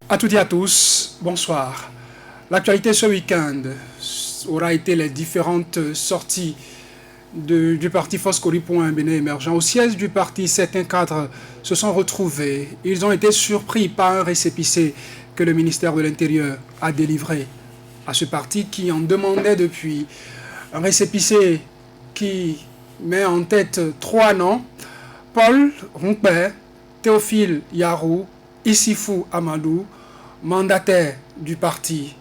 À toutes et à tous, bonsoir. L'actualité ce week-end aura été les différentes sorties du parti Foscori pour un Bénin émergent. Au siège du parti, certains cadres se sont retrouvés. Ils ont été surpris par un récépissé que le ministère de l'Intérieur a délivré à ce parti qui en demandait depuis. Un récépissé qui met en tête 3 noms: Paul Rompé, Théophile Yarou, Issifou Amadou, mandataire du parti.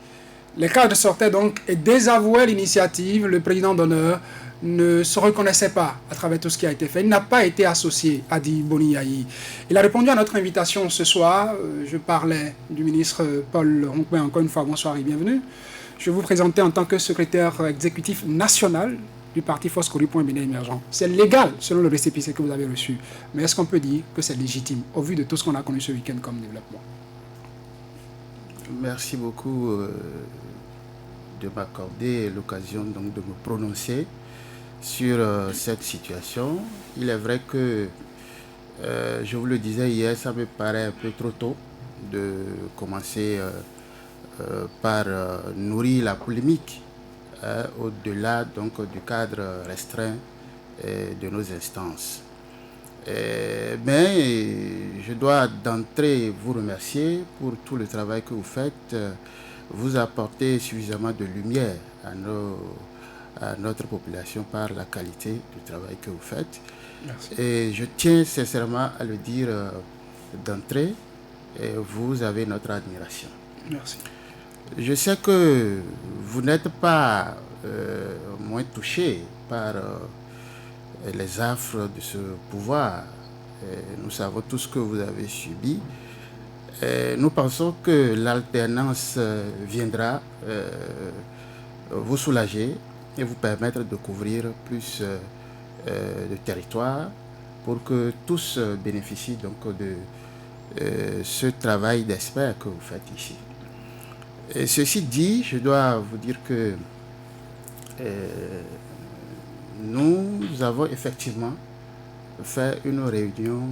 Les cadres sortaient donc et désavouaient l'initiative. Le président d'honneur ne se reconnaissait pas à travers tout ce qui a été fait. Il n'a pas été associé à Di Boni Yayi. Il a répondu à notre invitation ce soir. Je parlais du ministre Paul Rompé. Encore une fois, bonsoir et bienvenue. Je vais vous présenter en tant que secrétaire exécutif national du parti Foscori pour un Bénin émergent. C'est légal selon le récépissé que vous avez reçu. Mais est-ce qu'on peut dire que c'est légitime au vu de tout ce qu'on a connu ce week-end comme développement? Merci beaucoup de m'accorder l'occasion donc de me prononcer sur cette situation. Il est vrai que, je vous le disais hier, ça me paraît un peu trop tôt de commencer par nourrir la polémique au-delà donc du cadre restreint de nos instances. Mais je dois d'entrée vous remercier pour tout le travail que vous faites. Vous apportez suffisamment de lumière à notre population par la qualité du travail que vous faites. Merci. Et je tiens sincèrement à le dire d'entrée, vous avez notre admiration. Merci. Je sais que vous n'êtes pas moins touché par les affres de ce pouvoir. Nous savons tout ce que vous avez subi. Nous pensons que l'alternance viendra vous soulager et vous permettre de couvrir plus de territoire pour que tous bénéficient donc de ce travail d'expert que vous faites ici. Et ceci dit, je dois vous dire que nous avons effectivement fait une réunion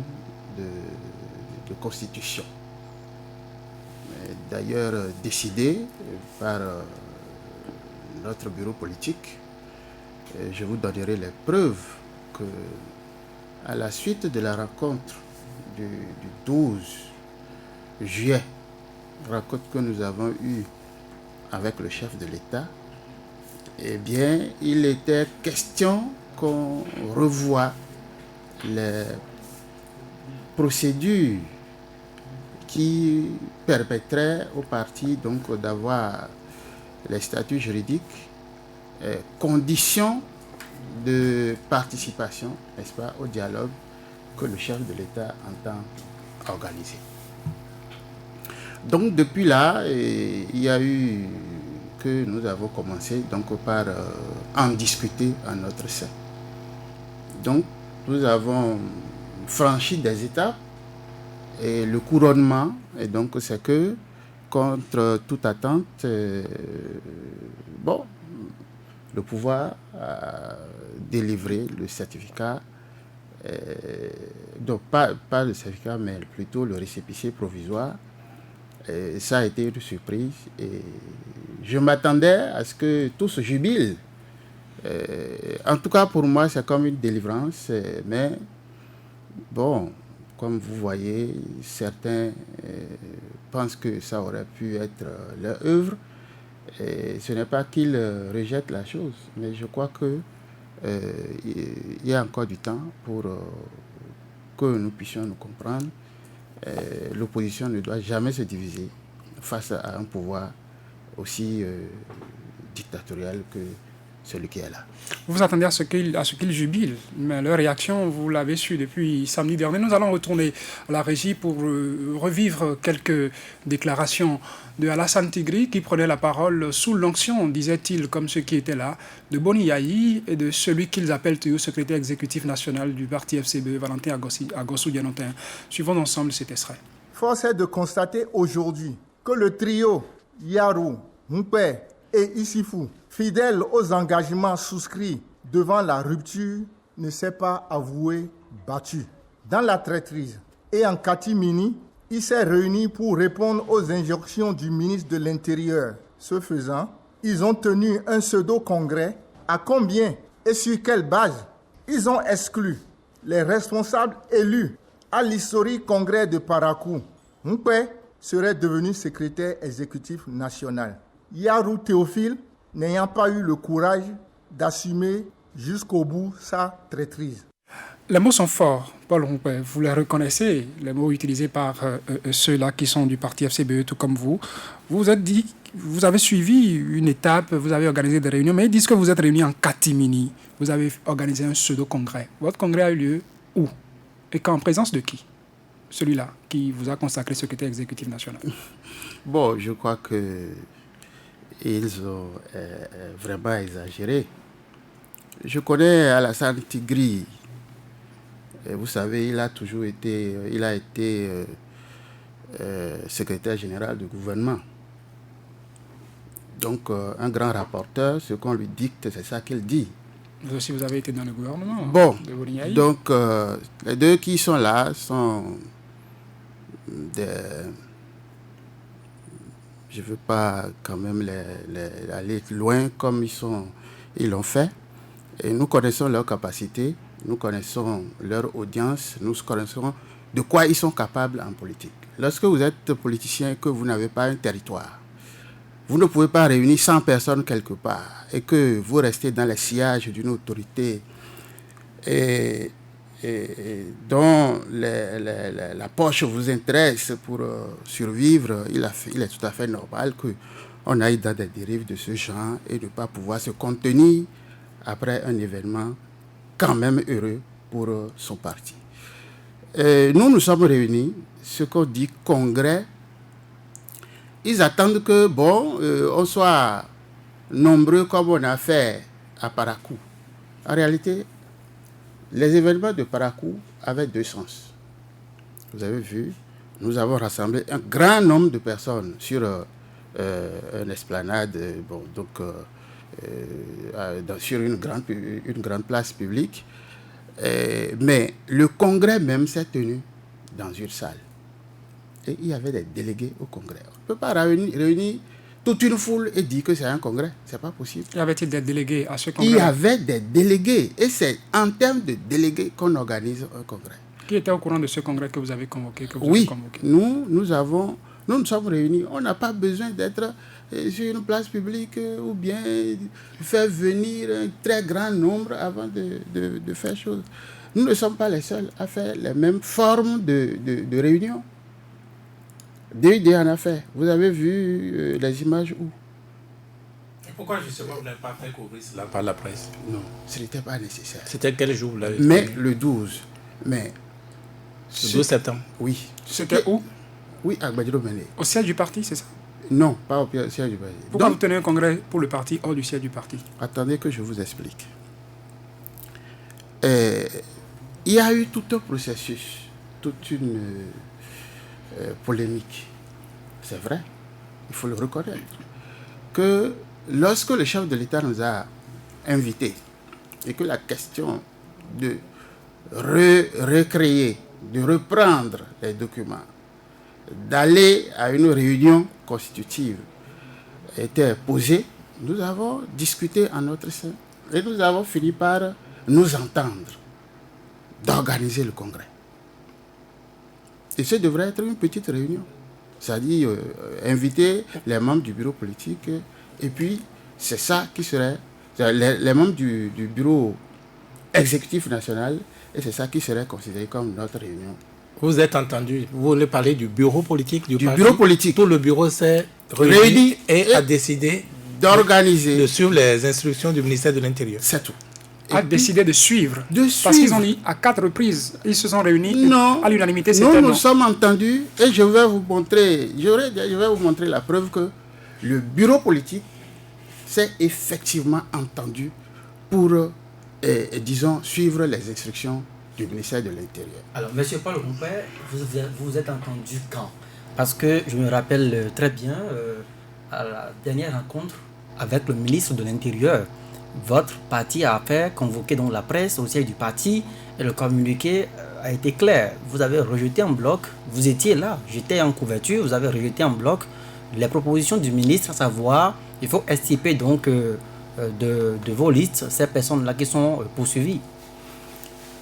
de constitution, d'ailleurs décidée par notre bureau politique. Je vous donnerai les preuves que, à la suite de la rencontre du 12 juillet, rencontre que nous avons eue avec le chef de l'État, eh bien, il était question qu'on revoie les procédures qui permettraient au parti donc d'avoir les statuts juridiques, conditions de participation, n'est-ce pas, au dialogue que le chef de l'État entend organiser. Donc depuis là, il y a eu que nous avons commencé donc par en discuter en notre sein. Donc nous avons franchi des étapes et le couronnement, et donc c'est que contre toute attente, le pouvoir a délivré le certificat, donc pas le certificat mais plutôt le récépissé provisoire. Et ça a été une surprise et je m'attendais à ce que tout se jubile. En tout cas, pour moi, c'est comme une délivrance. Mais bon, comme vous voyez, certains pensent que ça aurait pu être leur œuvre. Et ce n'est pas qu'ils rejettent la chose, mais je crois que il y a encore du temps pour que nous puissions nous comprendre. L'opposition ne doit jamais se diviser face à un pouvoir aussi dictatorial que celui qui est là. Vous vous attendez à ce qu'il jubile, mais leur réaction, vous l'avez su depuis samedi dernier. Nous allons retourner à la régie pour revivre quelques déclarations de Alassane Tigri qui prenait la parole sous l'onction, disait-il, comme ceux qui étaient là, de Boni Yayi et de celui qu'ils appellent toujours secrétaire exécutif national du parti FCB, Valentin Agossou Dianotin. Suivons ensemble cet extrait. Force est de constater aujourd'hui que le trio Yarou, Mpé et Issifou, fidèle aux engagements souscrits devant la rupture, ne s'est pas avoué battu. Dans la traîtrise et en catimini, il s'est réuni pour répondre aux injonctions du ministre de l'Intérieur. Ce faisant, ils ont tenu un pseudo-congrès. À combien et sur quelle base? Ils ont exclu les responsables élus à l'historique congrès de Parakou. Moumpé serait devenu secrétaire exécutif national. Yarou Théophile, n'ayant pas eu le courage d'assumer jusqu'au bout sa traîtrise. Les mots sont forts, Paul Rompé. Vous les reconnaissez, les mots utilisés par ceux-là qui sont du parti FCBE, tout comme vous. Vous vous êtes dit, vous avez suivi une étape, vous avez organisé des réunions, mais ils disent que vous êtes réunis en catimini. Vous avez organisé un pseudo-congrès. Votre congrès a eu lieu où? Et qu'en présence de qui? Celui-là, qui vous a consacré secrétaire exécutif national. Bon, je crois qu'ils ont vraiment exagéré. Je connais Alassane Tigri. Et vous savez, il a été secrétaire général du gouvernement. Donc, un grand rapporteur, ce qu'on lui dicte, c'est ça qu'il dit. Vous aussi, vous avez été dans le gouvernement. Bon, de Bolignaï. donc, les deux qui sont là sont des... Je ne veux pas quand même aller loin comme ils l'ont fait. Et nous connaissons leurs capacités, nous connaissons leur audience, nous connaissons de quoi ils sont capables en politique. Lorsque vous êtes politicien et que vous n'avez pas un territoire, vous ne pouvez pas réunir 100 personnes quelque part et que vous restez dans le sillage d'une autorité et dont la poche vous intéresse pour survivre. Il est tout à fait normal qu'on aille dans des dérives de ce genre et ne pas pouvoir se contenir après un événement quand même heureux pour son parti. Nous sommes réunis, ce qu'on dit congrès. Ils attendent que, on soit nombreux comme on a fait à Parakou. En réalité, les événements de Parakou avaient deux sens. Vous avez vu, nous avons rassemblé un grand nombre de personnes sur une esplanade, sur une grande place publique. Mais le congrès même s'est tenu dans une salle. Et il y avait des délégués au congrès. On ne peut pas réunir toute une foule et dire que c'est un congrès. Ce n'est pas possible. Y avait-il des délégués à ce congrès? Il y avait des délégués. Et c'est en termes de délégués qu'on organise un congrès. Qui était au courant de ce congrès que vous avez convoqué? Oui, nous nous sommes réunis. On n'a pas besoin d'être sur une place publique ou bien faire venir un très grand nombre avant de faire chose. Nous ne sommes pas les seuls à faire les mêmes formes de réunion. DUD en a fait. Vous avez vu les images où? Et pourquoi justement vous n'avez pas fait couvrir cela par la presse? Non, ce n'était pas nécessaire. C'était quel jour vous l'avez fait? Mais le 12. Mais le 12 septembre. Oui. C'était où? Oui, à Gbadjiro Mene. Au siège du parti, c'est ça? Non, pas au siège du parti. Pourquoi vous tenez un congrès pour le parti hors du siège du parti? Attendez que je vous explique. Il y a eu tout un processus, toute une polémique. C'est vrai, il faut le reconnaître. Que lorsque le chef de l'État nous a invités et que la question de recréer, de reprendre les documents, d'aller à une réunion constitutive était posée, nous avons discuté en notre sein et nous avons fini par nous entendre d'organiser le congrès. Et ce devrait être une petite réunion, c'est-à-dire inviter les membres du bureau politique et puis c'est ça qui serait les membres du bureau exécutif national et c'est ça qui serait considéré comme notre réunion. Vous êtes entendu, vous voulez parler du bureau politique du parti. Bureau politique. Tout le bureau s'est réuni et a décidé d'organiser, de suivre les instructions du ministère de l'Intérieur. C'est tout. A décidé de suivre. Parce qu'ils ont dit à 4 reprises, ils se sont réunis à l'unanimité. Nous sommes entendus et je vais vous montrer la preuve que le bureau politique s'est effectivement entendu pour, disons, suivre les instructions du ministère de l'Intérieur. Alors, M. Paul Rompé, vous êtes entendu quand? Parce que je me rappelle très bien, à la dernière rencontre avec le ministre de l'Intérieur, votre parti a fait convoquer donc la presse au siège du parti et le communiqué a été clair. Vous avez rejeté en bloc, vous étiez là, j'étais en couverture, vous avez rejeté en bloc les propositions du ministre, à savoir, il faut extirper donc de vos listes ces personnes-là qui sont poursuivies.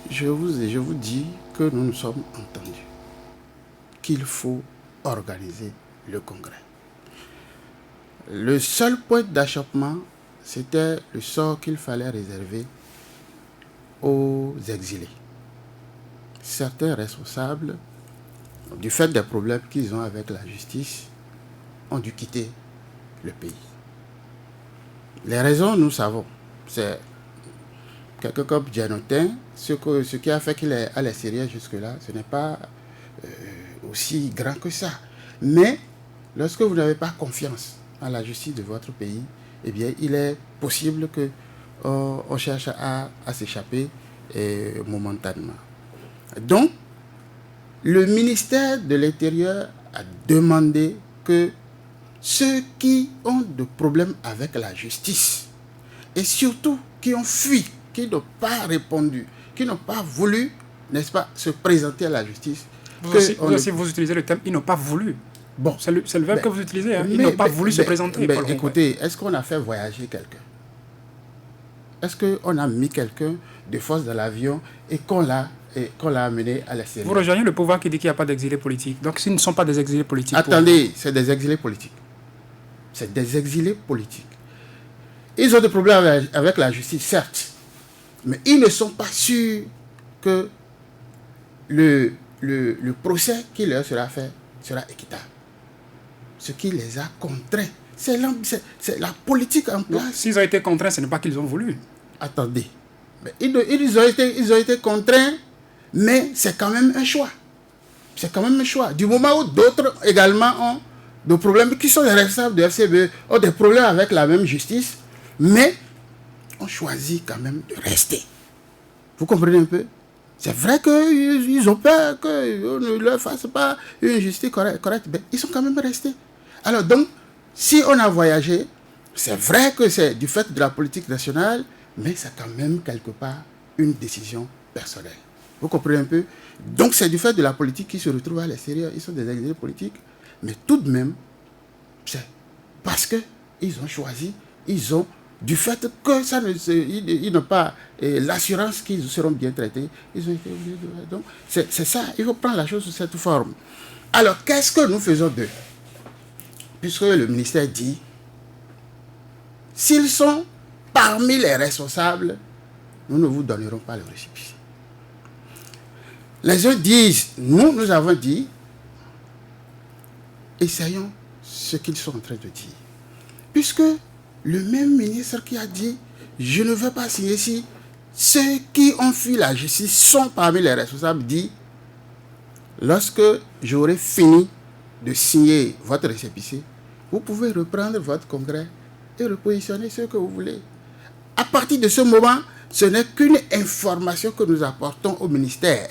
Je vous dis que nous nous sommes entendus qu'il faut organiser le congrès. Le seul point d'achoppement, c'était le sort qu'il fallait réserver aux exilés. Certains responsables, du fait des problèmes qu'ils ont avec la justice, ont dû quitter le pays. Les raisons, nous savons. C'est quelqu'un comme Dianotin, ce qui a fait qu'il est à l'extérieur jusque-là, ce n'est pas aussi grand que ça. Mais lorsque vous n'avez pas confiance en la justice de votre pays, eh bien, il est possible que on cherche à s'échapper momentanément. Donc, le ministère de l'Intérieur a demandé que ceux qui ont des problèmes avec la justice et surtout qui ont fui, qui n'ont pas répondu, qui n'ont pas voulu, n'est-ce pas, se présenter à la justice. Vous utilisez le terme « ils n'ont pas voulu ». Bon, c'est le verbe que vous utilisez. Hein. Ils n'ont pas voulu se présenter. Écoutez, est-ce qu'on a fait voyager quelqu'un? Est-ce qu'on a mis quelqu'un de force dans l'avion et qu'on l'a amené à l'extérieur? Vous rejoignez le pouvoir qui dit qu'il n'y a pas d'exilés politiques. Donc, s'ils ne sont pas des exilés politiques... Attendez, c'est des exilés politiques. C'est des exilés politiques. Ils ont des problèmes avec la justice, certes. Mais ils ne sont pas sûrs que le procès qui leur sera fait sera équitable. Ce qui les a contraints, c'est la politique en place. S'ils ont été contraints, ce n'est pas qu'ils ont voulu. Attendez. Mais ils ont été contraints, mais c'est quand même un choix. C'est quand même un choix. Du moment où d'autres également ont des problèmes, qui sont les responsables de FCBE, ont des problèmes avec la même justice, mais ont choisi quand même de rester. Vous comprenez un peu? C'est vrai qu'ils ont peur qu'on ne leur fasse pas une justice correcte, mais ils sont quand même restés. Alors donc, si on a voyagé, c'est vrai que c'est du fait de la politique nationale, mais c'est quand même quelque part une décision personnelle. Vous comprenez un peu? Donc c'est du fait de la politique qu'ils se retrouvent à l'extérieur. Ils sont des exilés politiques, mais tout de même, c'est parce qu'ils ont choisi, ils ont, du fait que ils n'ont pas l'assurance qu'ils seront bien traités, ils ont été obligés de... Donc c'est ça, il faut prendre la chose sous cette forme. Alors qu'est-ce que nous faisons d'eux? Puisque le ministère dit, s'ils sont parmi les responsables, nous ne vous donnerons pas le récépissé. Les uns disent, nous avons dit, essayons ce qu'ils sont en train de dire. Puisque le même ministre qui a dit, je ne veux pas signer si ceux qui ont fui la justice sont parmi les responsables, dit, lorsque j'aurai fini de signer votre récépissé, vous pouvez reprendre votre congrès et repositionner ce que vous voulez. À partir de ce moment, ce n'est qu'une information que nous apportons au ministère.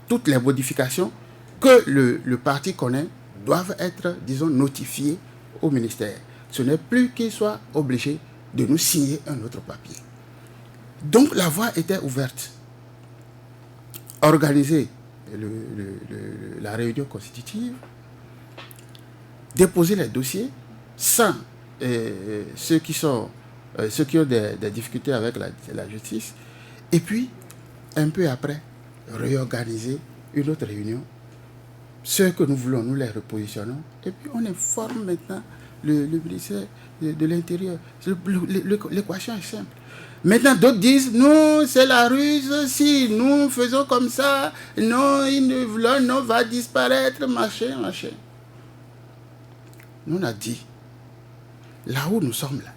Toutes les modifications que le parti connaît doivent être, disons, notifiées au ministère. Ce n'est plus qu'il soit obligé de nous signer un autre papier. Donc la voie était ouverte. Organiser la réunion constitutive, déposer les dossiers sans ceux qui ont des difficultés avec la justice, et puis un peu après réorganiser une autre réunion. Ceux que nous voulons, nous les repositionnons, et puis on informe maintenant le ministère de l'Intérieur. L'équation est simple. Maintenant, d'autres disent, non, c'est la ruse, si nous faisons comme ça, non, non, va disparaître, machin. Nous, on a dit, là où nous sommes là,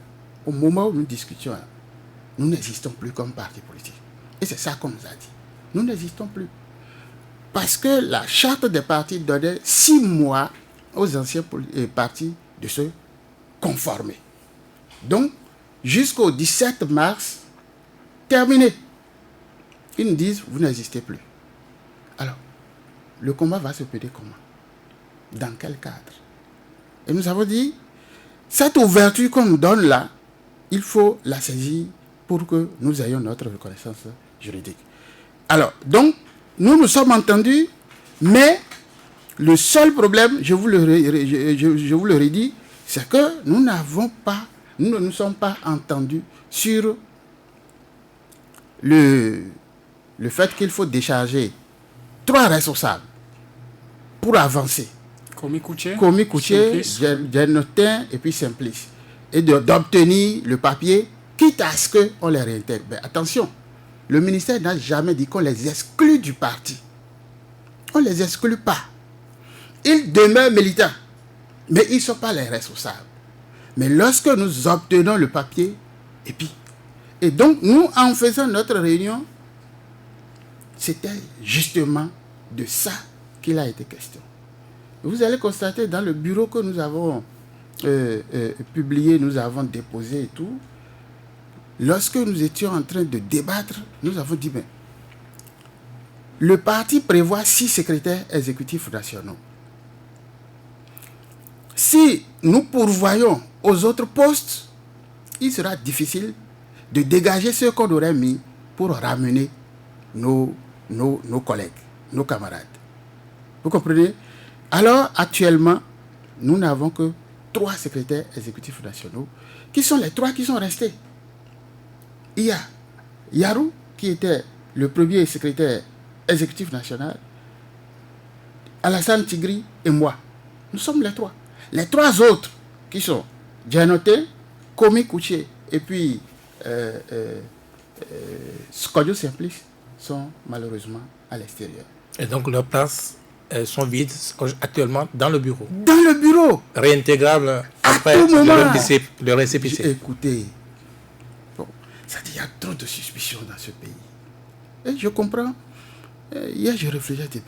au moment où nous discutions là, nous n'existons plus comme parti politique. Et c'est ça qu'on nous a dit. Nous n'existons plus. Parce que la charte des partis donnait 6 mois aux anciens partis de se conformer. Donc, jusqu'au 17 mars, terminé. Ils nous disent, vous n'existez plus. Alors, le combat va se mener comment? Dans quel cadre? Et nous avons dit, cette ouverture qu'on nous donne là, il faut la saisir pour que nous ayons notre reconnaissance juridique. Alors, donc, nous nous sommes entendus, mais le seul problème, je vous le redis, c'est que nous ne nous sommes pas entendus sur le fait qu'il faut décharger 3 responsables pour avancer. Komi Kouché, Djenotin et puis Simplice. Et d'obtenir le papier, quitte à ce qu'on les réintègre. Mais attention, le ministère n'a jamais dit qu'on les exclut du parti. On ne les exclut pas. Ils demeurent militants, mais ils ne sont pas les responsables. Mais lorsque nous obtenons le papier, et donc nous, en faisant notre réunion, c'était justement de ça qu'il a été question. Vous allez constater dans le bureau que nous avons publié, nous avons déposé et tout, lorsque nous étions en train de débattre, nous avons dit, mais le parti prévoit 6 secrétaires exécutifs nationaux. Si nous pourvoyons aux autres postes, il sera difficile de dégager ceux qu'on aurait mis pour ramener nos collègues, nos camarades. Vous comprenez? Alors, actuellement, nous n'avons que 3 secrétaires exécutifs nationaux, qui sont les 3 qui sont restés. Il y a Yarou, qui était le premier secrétaire exécutif national, Alassane Tigri et moi. Nous sommes les 3. Les 3 autres, qui sont Djanoté, Komi Kouché et puis Skodjo Simplice, sont malheureusement à l'extérieur. Et donc leurs places sont vides actuellement dans le bureau. Dans le bureau. Réintégrables après le récépissé. Écoutez, bon, ça dit, il y a trop de suspicions dans ce pays. Et je comprends. Hier, je réfléchissais,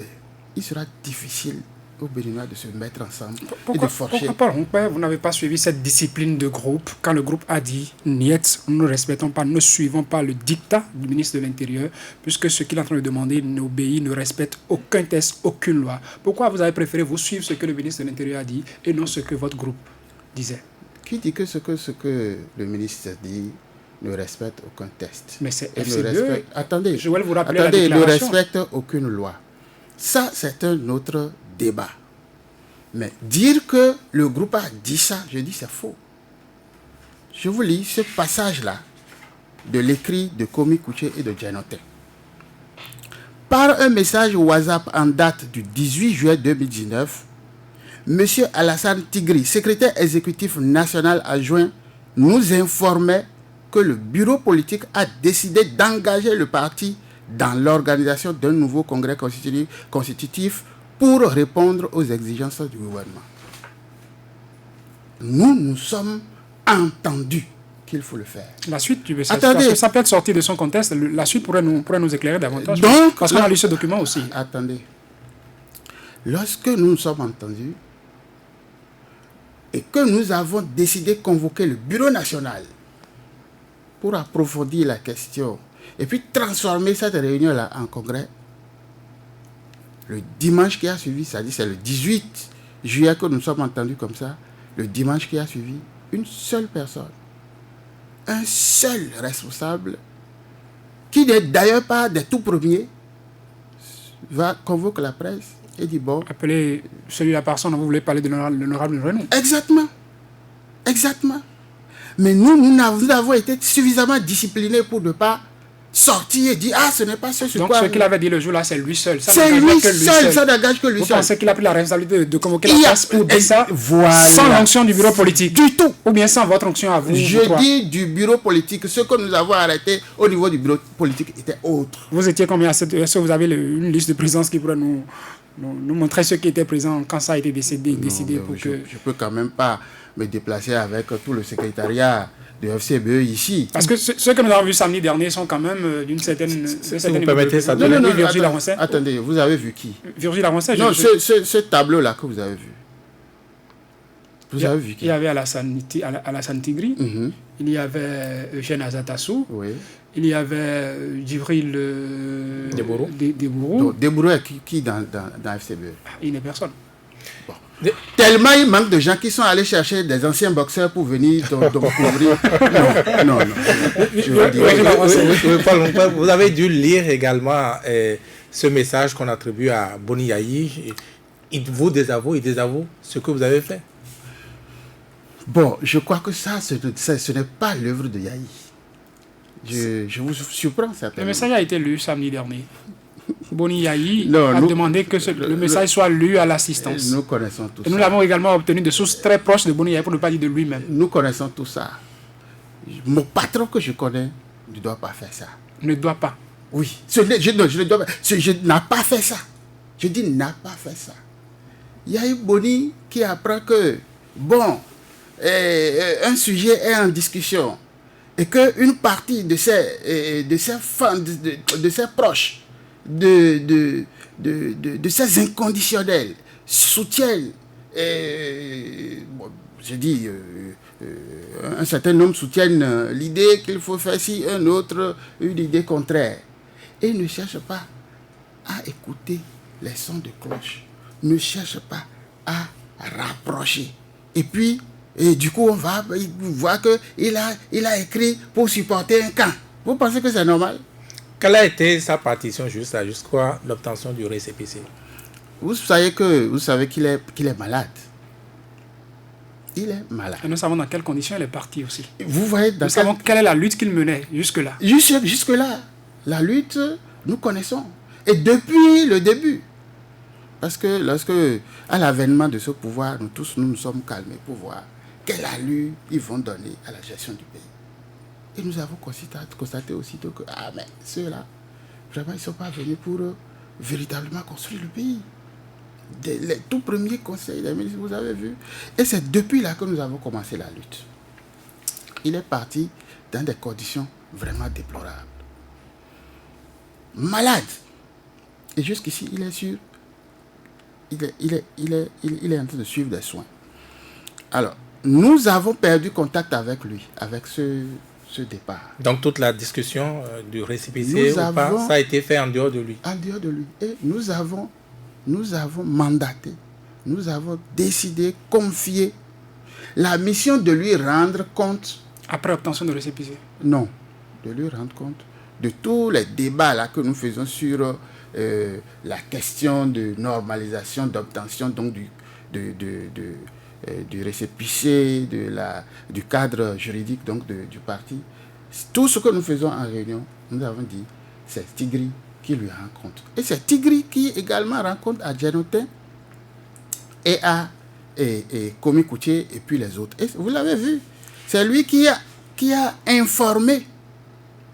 il sera difficile aux Béninois de se mettre ensemble et de forger. Pourquoi vous n'avez pas suivi cette discipline de groupe quand le groupe a dit niet, nous ne respectons pas, ne suivons pas le dictat du ministre de l'Intérieur, puisque ce qu'il est en train de demander n'obéit, ne respecte aucun test, aucune loi. Pourquoi vous avez préféré vous suivre ce que le ministre de l'Intérieur a dit et non ce que votre groupe disait? Qui dit que ce que le ministre dit ne respecte aucun test? Mais c'est FCBE. Attendez, je vais vous rappeler attendez, la déclaration. ne respecte aucune loi. Ça, c'est un autre débat. Mais dire que le groupe a dit ça, je dis c'est faux. Je vous lis ce passage-là de l'écrit de Komi Kouché et de Djanoté. Par un message WhatsApp en date du 18 juillet 2019, M. Alassane Tigri, secrétaire exécutif national adjoint, nous informait que le bureau politique a décidé d'engager le parti dans l'organisation d'un nouveau congrès constitutif pour répondre aux exigences du gouvernement. Nous nous sommes entendus qu'il faut le faire. La suite du message, parce que ça peut être sorti de son contexte, la suite pourrait nous éclairer davantage. Donc, parce qu'on a lu ce document aussi. Attendez. Lorsque nous nous sommes entendus et que nous avons décidé de convoquer le bureau national pour approfondir la question et puis transformer cette réunion-là en congrès, le dimanche qui a suivi, c'est-à-dire c'est le 18 juillet que nous sommes entendus comme ça, le dimanche qui a suivi, une seule personne, un seul responsable, qui n'est d'ailleurs pas des tout premiers, va convoquer la presse et dit bon... Appelez celui la personne dont vous voulez parler de l'honorable Renou. Exactement. Exactement. Mais nous avons été suffisamment disciplinés pour ne pas sortir et dire ah ce n'est pas ce sur donc quoi... Donc ce qu'il avait dit le jour-là, c'est lui seul. C'est lui seul, ça n'engage que lui seul. Vous pensez qu'il a pris la responsabilité de convoquer la presse pour dire ça voilà. Sans l'onction du bureau politique? Du tout. Ou bien sans votre onction à vous? Je dis du bureau politique. Ce que nous avons arrêté au niveau du bureau politique était autre. Vous étiez combien? Est-ce que vous avez une liste de présence qui pourrait nous montrer ceux qui étaient présents quand ça a été décidé pour je, que... Je peux quand même pas me déplacer avec tout le secrétariat de FCBE ici. Parce que ceux que nous avons vus samedi dernier sont quand même d'une certaine... vous permettez ça. Non, Virgile Laroncet. Attendez, vous avez vu qui? Virgile Laroncet. Non, ce tableau-là que vous avez vu. Vous avez vu qui? Il y avait Alassane Tigri, il y avait Eugène Azatassou, oui. Il y avait Djibril Debourou. Debourou est qui dans FCBE? Il n'est personne. Bon. Tellement il manque de gens qui sont allés chercher des anciens boxeurs pour venir couvrir. Non. Vous avez dû lire également ce message qu'on attribue à Boni Yayi, il vous désavoue, il désavoue ce que vous avez fait. Bon, je crois que ce n'est pas l'œuvre de Yayi. Je vous surprends certainement. Le message a été lu samedi dernier. Boni Yayi Non, a demandé que le message soit lu à l'assistance. Nous connaissons tout Et nous ça. l'avons également obtenu de sources très proches de Boni Yayi, pour ne pas dire de lui-même. Nous connaissons tout ça. Mon patron que je connais ne doit pas faire ça. Ne doit pas. Oui. Je ne dois pas. Je n'a pas fait ça. Je dis n'a pas fait ça. Il y a eu Boni qui apprend que, bon, un sujet est en discussion et qu'une partie de ses fans, de ses proches, de ses inconditionnels soutiennent, bon, je dis, un certain nombre soutiennent l'idée qu'il faut faire ci, un autre une idée contraire. Et ne cherche pas à écouter les sons de cloche, ne cherche pas à rapprocher. Et puis, du coup, on va voir qu'il a écrit pour supporter un camp. Vous pensez que c'est normal? Quelle a été sa partition jusqu'à l'obtention du récépissé? Vous savez qu'il est malade. Il est malade. Et nous savons dans quelles conditions il est parti aussi. Vous voyez Nous savons quelle est la lutte qu'il menait jusque-là. Jusque-là, la lutte, nous connaissons. Et depuis le début. Parce que lorsque, à l'avènement de ce pouvoir, nous sommes calmés pour voir quelle allure ils vont donner à la gestion du pays. Et nous avons constaté aussitôt que, mais ceux-là, vraiment, ils ne sont pas venus pour véritablement construire le pays. Les tout premiers conseils des ministres, vous avez vu. Et c'est depuis là que nous avons commencé la lutte. Il est parti dans des conditions vraiment déplorables. Malade. Et jusqu'ici, il est sûr. Il est en train de suivre des soins. Alors, nous avons perdu contact avec lui, avec ce départ. Donc toute la discussion du récépissé ça a été fait en dehors de lui. En dehors de lui. Et nous avons mandaté, nous avons décidé, confié la mission de lui rendre compte. Après obtention de récépissé? Non, de lui rendre compte de tous les débats là que nous faisons sur la question de normalisation, d'obtention donc du récépissé, du cadre juridique donc du parti. Tout ce que nous faisons en réunion, nous avons dit, c'est Tigri qui lui rend compte. Et c'est Tigri qui également rend compte à Djanotin et à Komi Koutié et puis les autres. Et vous l'avez vu, c'est lui qui a informé.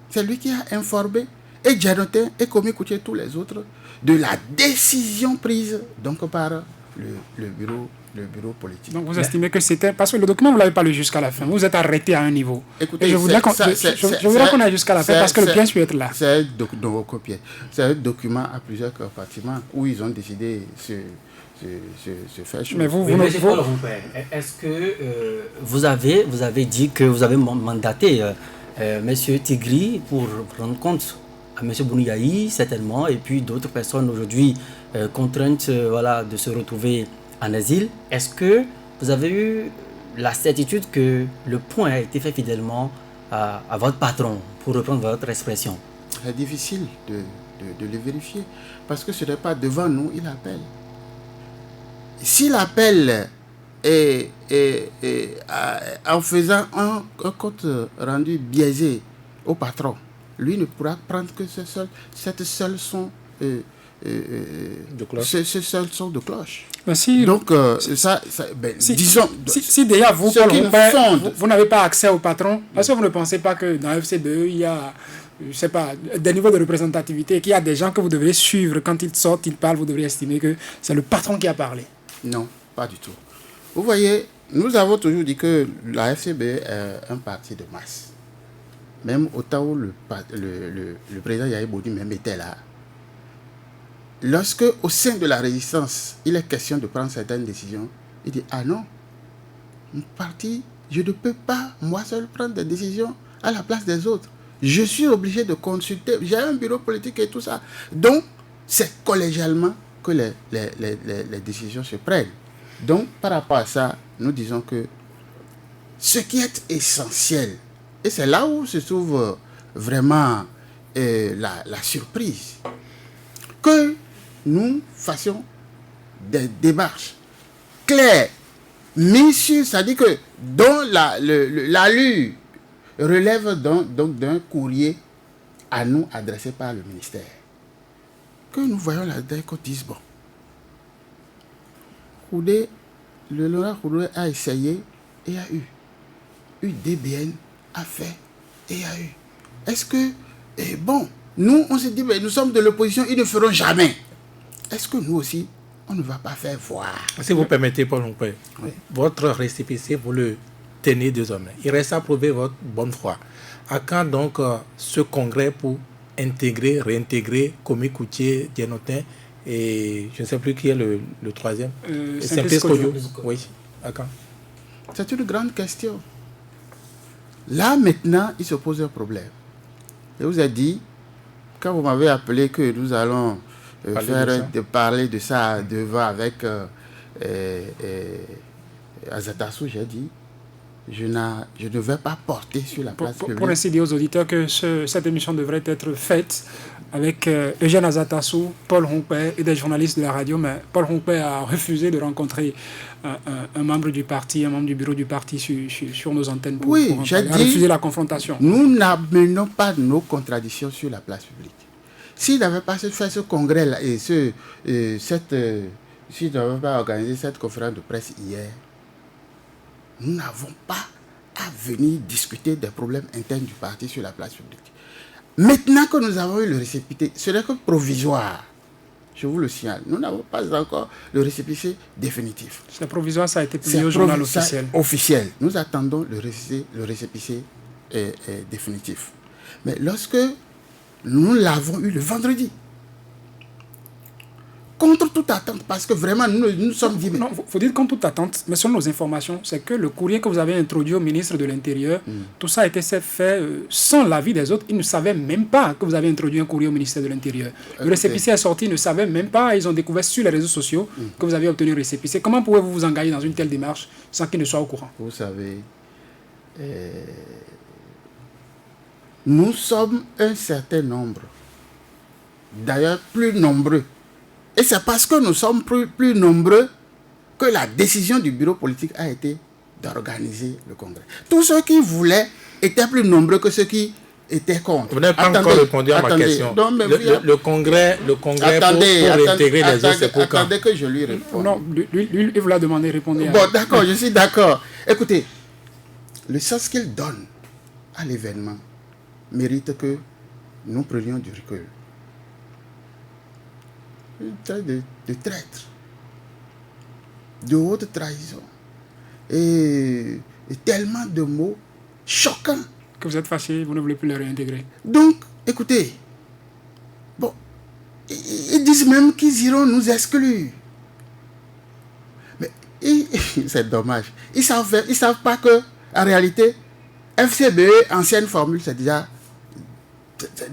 C'est lui qui a informé et Djanotin et Komi Koutié, tous les autres, de la décision prise donc par le bureau politique. Donc vous estimez que c'était... Parce que le document, vous ne l'avez pas lu jusqu'à la fin. Vous êtes arrêté à un niveau. Écoutez, et je voudrais qu'on aille jusqu'à la fin parce que le piège peut être là. C'est un document à plusieurs compartiments où ils ont décidé se faire chose. Mais est-ce que vous avez dit que vous avez mandaté M. Tigri pour rendre compte à M. Boni Yayi, certainement, et puis d'autres personnes aujourd'hui contraintes de se retrouver en asile. Est-ce que vous avez eu la certitude que le point a été fait fidèlement à votre patron, pour reprendre votre expression? C'est difficile de le vérifier, parce que ce n'est pas devant nous, il appelle. S'il appelle en faisant un compte rendu biaisé au patron, lui ne pourra prendre que cette seule son de cloche. Ce seul son de cloche. Si, donc, disons... Si déjà vous, Paul Robert, vous n'avez pas accès au patron, est-ce que vous ne pensez pas que dans FCBE, il y a, je sais pas, des niveaux de représentativité, qu'il y a des gens que vous devriez suivre quand ils sortent, ils parlent, vous devriez estimer que c'est le patron qui a parlé? Non, pas du tout. Vous voyez, nous avons toujours dit que la FCBE est un parti de masse. Même au temps où le président Yayi Boni même était là, lorsque au sein de la résistance, il est question de prendre certaines décisions, il dit, ah non, mon parti, je ne peux pas moi seul prendre des décisions à la place des autres. Je suis obligé de consulter, j'ai un bureau politique et tout ça. Donc, c'est collégialement que les décisions se prennent. Donc, par rapport à ça, nous disons que ce qui est essentiel, et c'est là où se trouve vraiment la surprise. que nous fassions des démarches claires, mises sur, c'est-à-dire que dont l'allure relève donc d'un courrier à nous adressé par le ministère. Que nous voyons là-dedans qu'on dise, bon, le Laurent Khoudé a essayé et il y a eu. UDBN a fait et il y a eu. Est-ce que, bon, nous, on s'est dit, mais nous sommes de l'opposition, ils ne feront jamais. Est-ce que nous aussi, on ne va pas faire voir? Si vous permettez, Paul Hongpè, Oui. votre récépissé, vous le tenez désormais. Il reste à prouver votre bonne foi. À quand donc ce congrès pour intégrer, réintégrer Komi Koutié, Dienotin et je ne sais plus qui est le troisième? Simplice Kodjo. Oui, à quand? C'est une grande question. Là, maintenant, il se pose un problème. Je vous ai dit, quand vous m'avez appelé que nous allons parler de ça devant avec Azatassou, j'ai dit, je ne vais pas porter sur la place publique. Pour ainsi dire aux auditeurs que cette émission devrait être faite avec Eugène Azatassou, Paul Hongpè et des journalistes de la radio, mais Paul Hongpè a refusé de rencontrer un membre du parti, un membre du bureau du parti sur nos antennes pour j'ai dit, refuser la confrontation. Nous n'amenons pas nos contradictions sur la place publique. S'il n'avait pas fait ce congrès-là et s'il n'avait pas organisé cette conférence de presse hier, nous n'avons pas à venir discuter des problèmes internes du parti sur la place publique. Maintenant que nous avons eu le récépissé, ce n'est que provisoire. Je vous le signale. Nous n'avons pas encore le récépissé définitif. C'est provisoire, ça a été publié au journal officiel. Officiel. Nous attendons le récépissé définitif. Mais lorsque nous l'avons eu le vendredi, contre toute attente, parce que vraiment, nous sommes dit... Non, vous dites contre toute attente, mais selon nos informations, c'est que le courrier que vous avez introduit au ministre de l'Intérieur, tout ça a été fait sans l'avis des autres. Ils ne savaient même pas que vous avez introduit un courrier au ministère de l'Intérieur. Le récépissé est sorti, ils ne savaient même pas. Ils ont découvert sur les réseaux sociaux que vous avez obtenu le récépissé. Comment pouvez-vous vous engager dans une telle démarche sans qu'ils ne soient au courant? Vous savez, nous sommes un certain nombre, d'ailleurs plus nombreux. Et c'est parce que nous sommes plus nombreux que la décision du bureau politique a été d'organiser le congrès. Tous ceux qui voulaient étaient plus nombreux que ceux qui étaient contre. Vous n'avez pas encore répondu à ma question. Non, mais le congrès pour réintégrer les autres, c'est pour quand? Attendez que je lui réponde. Non, lui, il vous l'a demandé, répondez. Bon, d'accord, je suis d'accord. Écoutez, le sens qu'il donne à l'événement mérite que nous prenions du recul. Une traite de traître, de haute trahison et tellement de mots choquants. Que vous êtes fâché, vous ne voulez plus les réintégrer. Donc, écoutez, bon, ils disent même qu'ils iront nous exclure. Mais c'est dommage. Ils savent pas que, en réalité, FCBE, ancienne formule, c'est déjà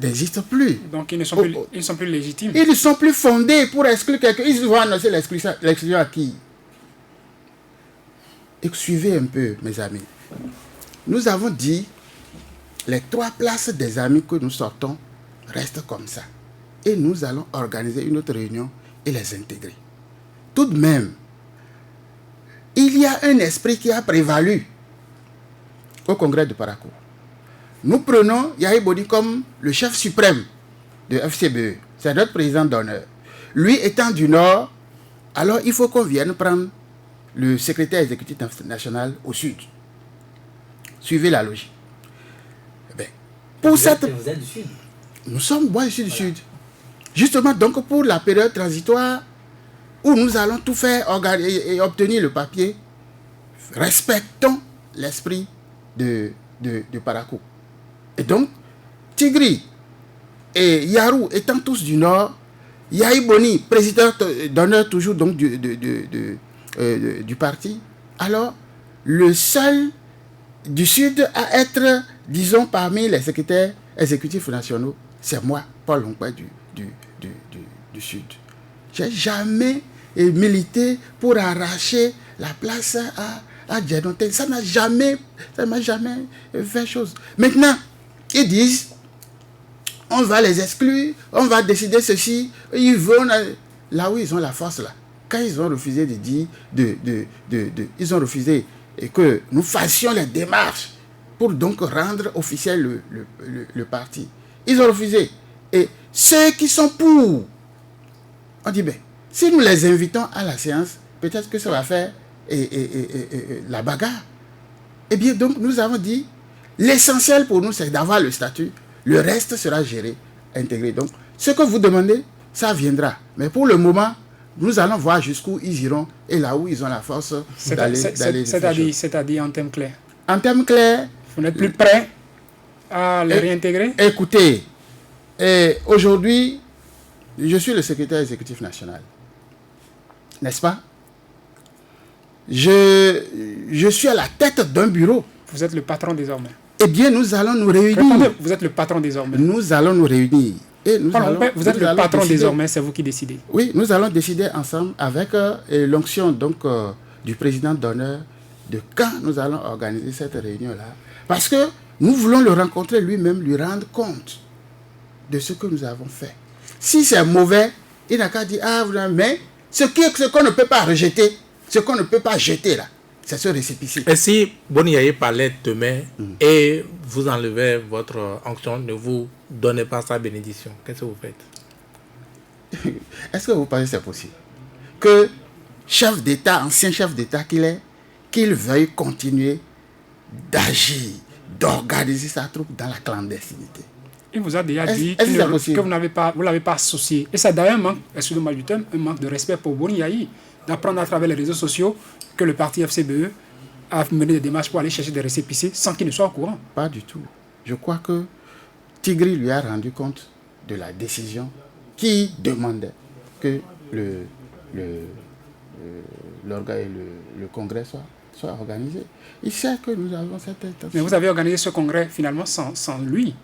n'existe plus. Donc ils ne sont plus légitimes. Ils ne sont plus fondés pour exclure quelqu'un. Ils vont annoncer l'exclusion à qui? Et suivez un peu, mes amis. Nous avons dit, les 3 places des amis que nous sortons restent comme ça. Et nous allons organiser une autre réunion et les intégrer. Tout de même, il y a un esprit qui a prévalu au congrès de Parakou. Nous prenons Yahi Boni comme le chef suprême de FCBE. C'est notre président d'honneur. Lui étant du Nord, alors il faut qu'on vienne prendre le secrétaire exécutif national au Sud. Suivez la logique. Vous êtes du Sud. Nous sommes, moi je suis du Sud. Justement, donc pour la période transitoire où nous allons tout faire et obtenir le papier, respectons l'esprit de Parakou. Et donc, Tigri et Yarou étant tous du Nord, Yahi Boni, président d'honneur toujours donc du parti, alors le seul du Sud à être, disons, parmi les secrétaires exécutifs nationaux, c'est moi, Paul Hongpè du Sud. Je n'ai jamais milité pour arracher la place à Dienotin. Ça m'a jamais fait chose. Maintenant, ils disent, on va les exclure, on va décider ceci. Ils vont là où ils ont la force là. Quand ils ont refusé de dire, ils ont refusé que nous fassions les démarches pour donc rendre officiel le parti. Ils ont refusé. Et ceux qui sont pour, on dit, ben, si nous les invitons à la séance, peut-être que ça va faire la bagarre. Eh bien, donc, nous avons dit, l'essentiel pour nous, c'est d'avoir le statut. Le reste sera géré, intégré. Donc, ce que vous demandez, ça viendra. Mais pour le moment, nous allons voir jusqu'où ils iront et là où ils ont la force d'aller. C'est-à-dire en termes clairs. En termes clairs, vous n'êtes plus prêt à les réintégrer? Écoutez, aujourd'hui, je suis le secrétaire exécutif national. N'est-ce pas? Je suis à la tête d'un bureau. Vous êtes le patron désormais. Eh bien, nous allons nous réunir. Répondez, vous êtes le patron désormais. Nous allons nous réunir. Et vous êtes le patron désormais, c'est vous qui décidez. Oui, nous allons décider ensemble avec l'onction du président d'honneur de quand nous allons organiser cette réunion-là. Parce que nous voulons le rencontrer lui-même, lui rendre compte de ce que nous avons fait. Si c'est mauvais, il n'a qu'à dire, mais ce qu'on ne peut pas rejeter, ce qu'on ne peut pas jeter là, c'est ce récépissé. Et si Boni Yayi parlait demain et vous enlevez votre onction, ne vous donnez pas sa bénédiction, qu'est-ce que vous faites? Est-ce que vous pensez que c'est possible que chef d'État, ancien chef d'État qu'il est, qu'il veuille continuer d'agir, d'organiser sa troupe dans la clandestinité? Il vous a déjà dit que vous ne l'avez pas associé. Et c'est d'ailleurs un manque, excusez-moi du terme, un manque de respect pour Boni Yayi, d'apprendre à travers les réseaux sociaux que le parti FCBE a mené des démarches pour aller chercher des récépissés sans qu'il ne soit au courant. Pas du tout. Je crois que Tigri lui a rendu compte de la décision qui demandait que le congrès soit organisé. Il sait que nous avons cette intention. Mais vous avez organisé ce congrès finalement sans lui.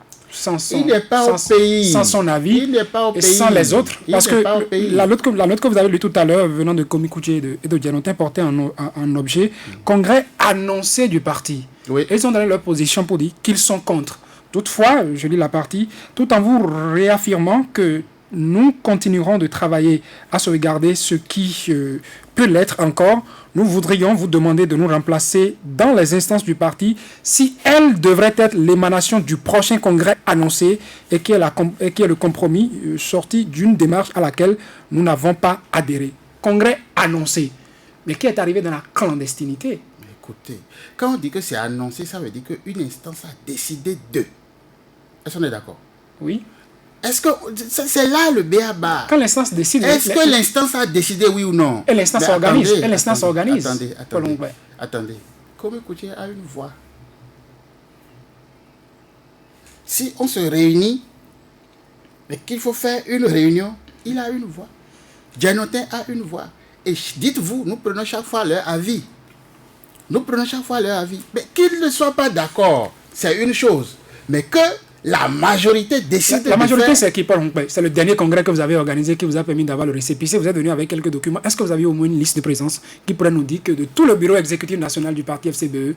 Il n'est pas au pays. Sans son avis. Il n'est pas au pays. Et sans les autres. Parce que la note que vous avez lue tout à l'heure, venant de Komi Kouché et de Dianotin, portait un objet congrès annoncé du parti. Oui. Et ils ont donné leur position pour dire qu'ils sont contre. Toutefois, je lis la partie, tout en vous réaffirmant que nous continuerons de travailler à sauvegarder ce qui peut l'être encore. Nous voudrions vous demander de nous remplacer dans les instances du parti si elle devrait être l'émanation du prochain congrès annoncé et qui est le compromis sorti d'une démarche à laquelle nous n'avons pas adhéré. Congrès annoncé, mais qui est arrivé dans la clandestinité. Écoutez, quand on dit que c'est annoncé, ça veut dire qu'une instance a décidé de. Est-ce qu'on est d'accord? Oui. Est-ce que c'est là le béaba? Quand l'instance décide... Est-ce que l'instance a décidé oui ou non? Et l'instance s'organise. Attendez. Komi Kouché a une voix. Si on se réunit, mais qu'il faut faire une réunion, il a une voix. Dianotin a une voix. Et dites-vous, nous prenons chaque fois leur avis. Mais qu'ils ne soient pas d'accord, c'est une chose. Mais que la majorité décide. La majorité, c'est qui, Paul? C'est le dernier congrès que vous avez organisé qui vous a permis d'avoir le récépissé. Vous êtes venu avec quelques documents. Est-ce que vous avez au moins une liste de présence qui pourrait nous dire que de tout le bureau exécutif national du parti FCBE,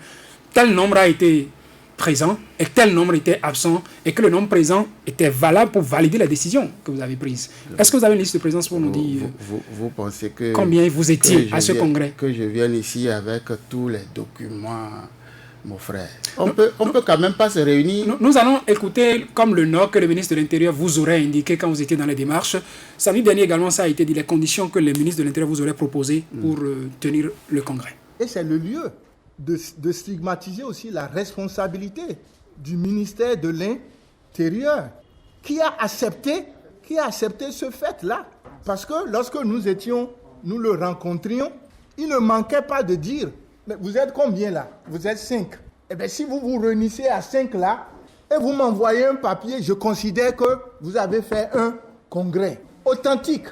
tel nombre a été présent et tel nombre était absent et que le nombre présent était valable pour valider la décision que vous avez prise? Est-ce que vous avez une liste de présence pour nous dire vous pensez que combien vous étiez à ce congrès? Que je vienne ici avec tous les documents, mon frère. On peut quand même pas se réunir. Nous allons écouter comme le Nord que le ministre de l'Intérieur vous aurait indiqué quand vous étiez dans les démarches. Samedi dernier également, ça a été dit, les conditions que le ministre de l'Intérieur vous aurait proposées pour tenir le congrès. Et c'est le lieu de stigmatiser aussi la responsabilité du ministère de l'Intérieur qui a accepté ce fait-là. Parce que lorsque nous le rencontrions, il ne manquait pas de dire: mais vous êtes combien là? Vous êtes 5. Eh bien, si vous vous réunissez à 5 là, et vous m'envoyez un papier, je considère que vous avez fait un congrès authentique.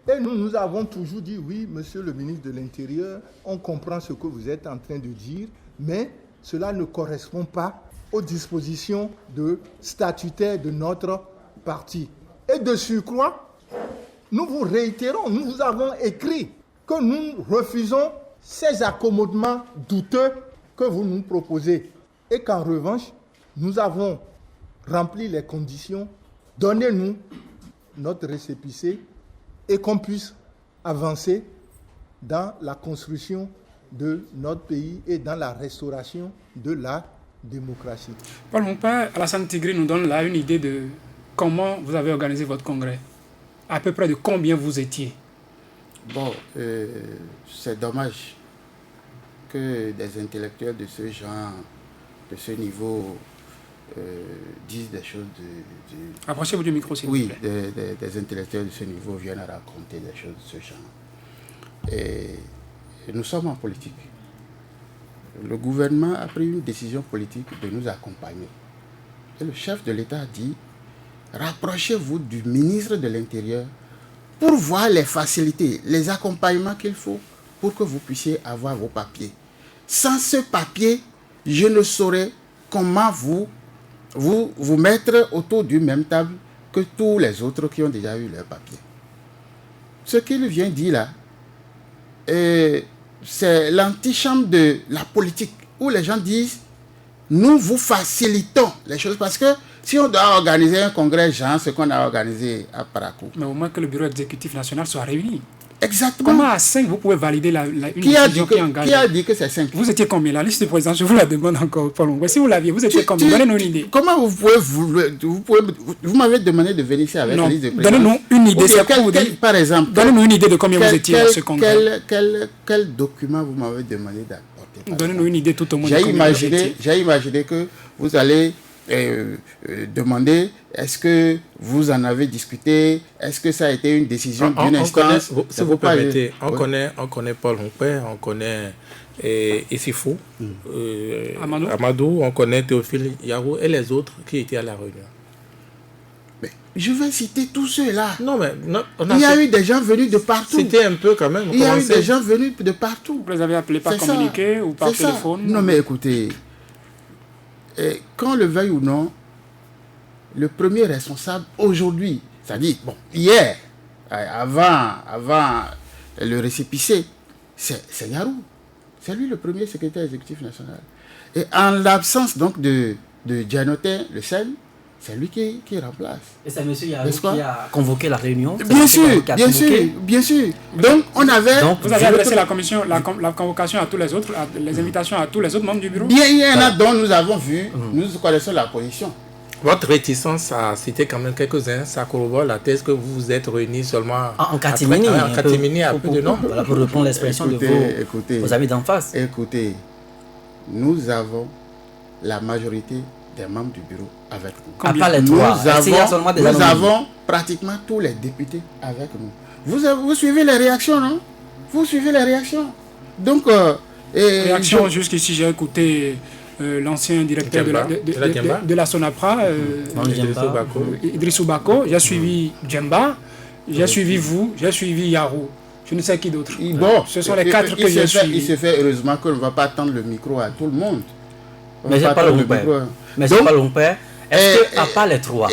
Et nous avons toujours dit: oui, monsieur le ministre de l'Intérieur, on comprend ce que vous êtes en train de dire, mais cela ne correspond pas aux dispositions statutaires de notre parti. Et de surcroît, nous vous réitérons, nous vous avons écrit que nous refusons ces accommodements douteux que vous nous proposez et qu'en revanche, nous avons rempli les conditions Donnez-nous notre récépissé et qu'on puisse avancer dans la construction de notre pays et dans la restauration de la démocratie. Paul Humpert, Alassane Tigri nous donne là une idée de comment vous avez organisé votre congrès. À peu près de combien vous étiez? Bon, c'est dommage que des intellectuels de ce genre, de ce niveau, disent des choses Approchez-vous du micro, s'il vous oui, plaît. des intellectuels de ce niveau viennent à raconter des choses de ce genre. Et nous sommes en politique. Le gouvernement a pris une décision politique de nous accompagner. Et le chef de l'État a dit, rapprochez-vous du ministre de l'Intérieur pour voir les facilités, les accompagnements qu'il faut pour que vous puissiez avoir vos papiers. Sans ce papier, je ne saurais comment vous mettre autour d'une même table que tous les autres qui ont déjà eu leur papier. Ce qu'il vient dire là, c'est l'antichambre de la politique, où les gens disent, nous vous facilitons les choses, parce que si on doit organiser un congrès, genre ce qu'on a organisé à Parakou. Mais au moins que le bureau exécutif national soit réuni. Exactement. Comment à 5 vous pouvez valider une Qui a décision qui engage? Qui a dit que c'est 5? Vous étiez combien? La liste du président, je vous la demande encore, Paul Humpert. Si vous l'aviez, vous étiez combien? Donnez-nous une idée. Comment vous m'avez demandé de venir ici avec la liste de président? Donnez-nous une idée. Par exemple, donnez-nous une idée de combien vous étiez à ce congrès. Quel document vous m'avez demandé d'apporter? Donnez-nous une idée tout au moins. J'ai imaginé que vous allez demander, est-ce que vous en avez discuté, est-ce que ça a été une décision d'une instance? Si vous permettez, on connaît Paul Humpert, on connaît Issifou, Amadou, on connaît Théophile Yarou et les autres qui étaient à la réunion. Mais je vais citer tous ceux-là. Non, mais il y a eu des gens venus de partout. C'était un peu quand même. Il y a eu des gens venus de partout. Vous les avez appelés par communiqué ou par téléphone? Non, mais écoutez, qu'on le veuille ou non, le premier responsable aujourd'hui, c'est-à-dire, bon, hier, avant le récépissé, c'est Yarou. C'est lui le premier secrétaire exécutif national. Et en l'absence donc de Dianotin Le Sen, c'est lui qui remplace. Et c'est M. Yarou qui a convoqué la réunion? Bien sûr. Donc, on avait... Donc, vous avez adressé la convocation à tous les autres, les invitations à tous les autres membres du bureau? Bien, il y en a dont nous avons vu, nous connaissons la position. Votre réticence à citer quand même quelques-uns, ça corrobore la thèse que vous vous êtes réunis seulement en catimini. En catimini, un peu de nom. Voilà, pour reprendre l'expression de vos amis d'en face. Écoutez, nous avons la majorité des membres du bureau avec nous. À part les trois, nous avons pratiquement tous les députés avec nous. Vous suivez les réactions, non? Vous suivez les réactions. Donc, réaction jusqu'ici, j'ai écouté l'ancien directeur de la Sonapra, Idrissou Bako. J'ai suivi Djemba, j'ai suivi vous, j'ai suivi Yarou. Je ne sais qui d'autre. Bon, ce sont les 4 que j'ai suivis. Il se fait heureusement qu'on ne va pas tendre le micro à tout le monde. Mais j'ai pas le Humpert. Mais j'ai pas le Humpert. Est-ce qu'à part les trois,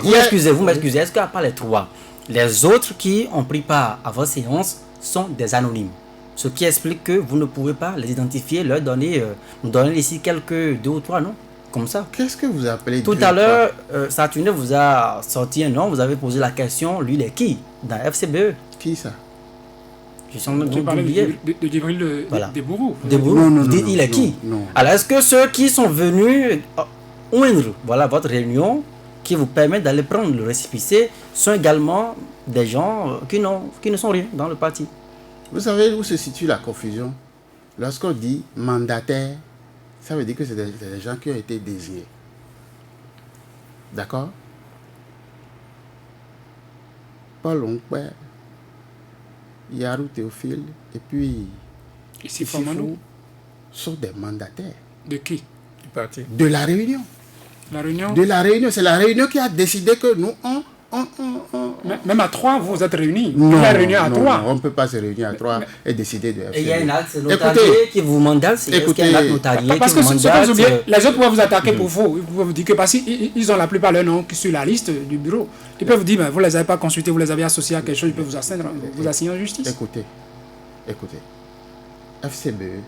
vous m'excusez, est-ce qu'à part les trois, les autres qui ont pris part à votre séance sont des anonymes? Ce qui explique que vous ne pouvez pas les identifier, leur donner, nous donner ici quelques 2 ou 3 noms, comme ça. Qu'est-ce que vous appelez? Tout à l'heure, Saturne vous a sorti un nom, vous avez posé la question, lui il est qui dans FCBE? Qui ça? Je parlais de Djibril Debourou. Debourou, il est qui? Alors est-ce que ceux qui sont venus oindre votre réunion, qui vous permettent d'aller prendre le récépissé, sont également des gens qui ne sont rien dans le parti? Vous savez où se situe la confusion? Lorsqu'on dit mandataire, ça veut dire que c'est des gens qui ont été désignés. D'accord? Paul Humpert, Yarou Théophile et puis Issifou sont des mandataires. De qui? Du parti. De la réunion. La réunion? De la réunion. C'est la réunion qui a décidé que nous, Même à 3, vous êtes réunis. Non, la réunion à 3. Non, on ne peut pas se réunir à 3 et décider de FCBE. Et il y a un acte notarié qui vous mandate. Parce que ce que vous oubliez, les autres peuvent vous attaquer pour vous. Ils peuvent vous dire que parce qu'ils ont la plupart leurs noms sur la liste du bureau. Ils peuvent vous dire, vous ne les avez pas consultés, vous les avez associés à quelque chose, ils peuvent vous assigner en justice. Écoutez. FCBE,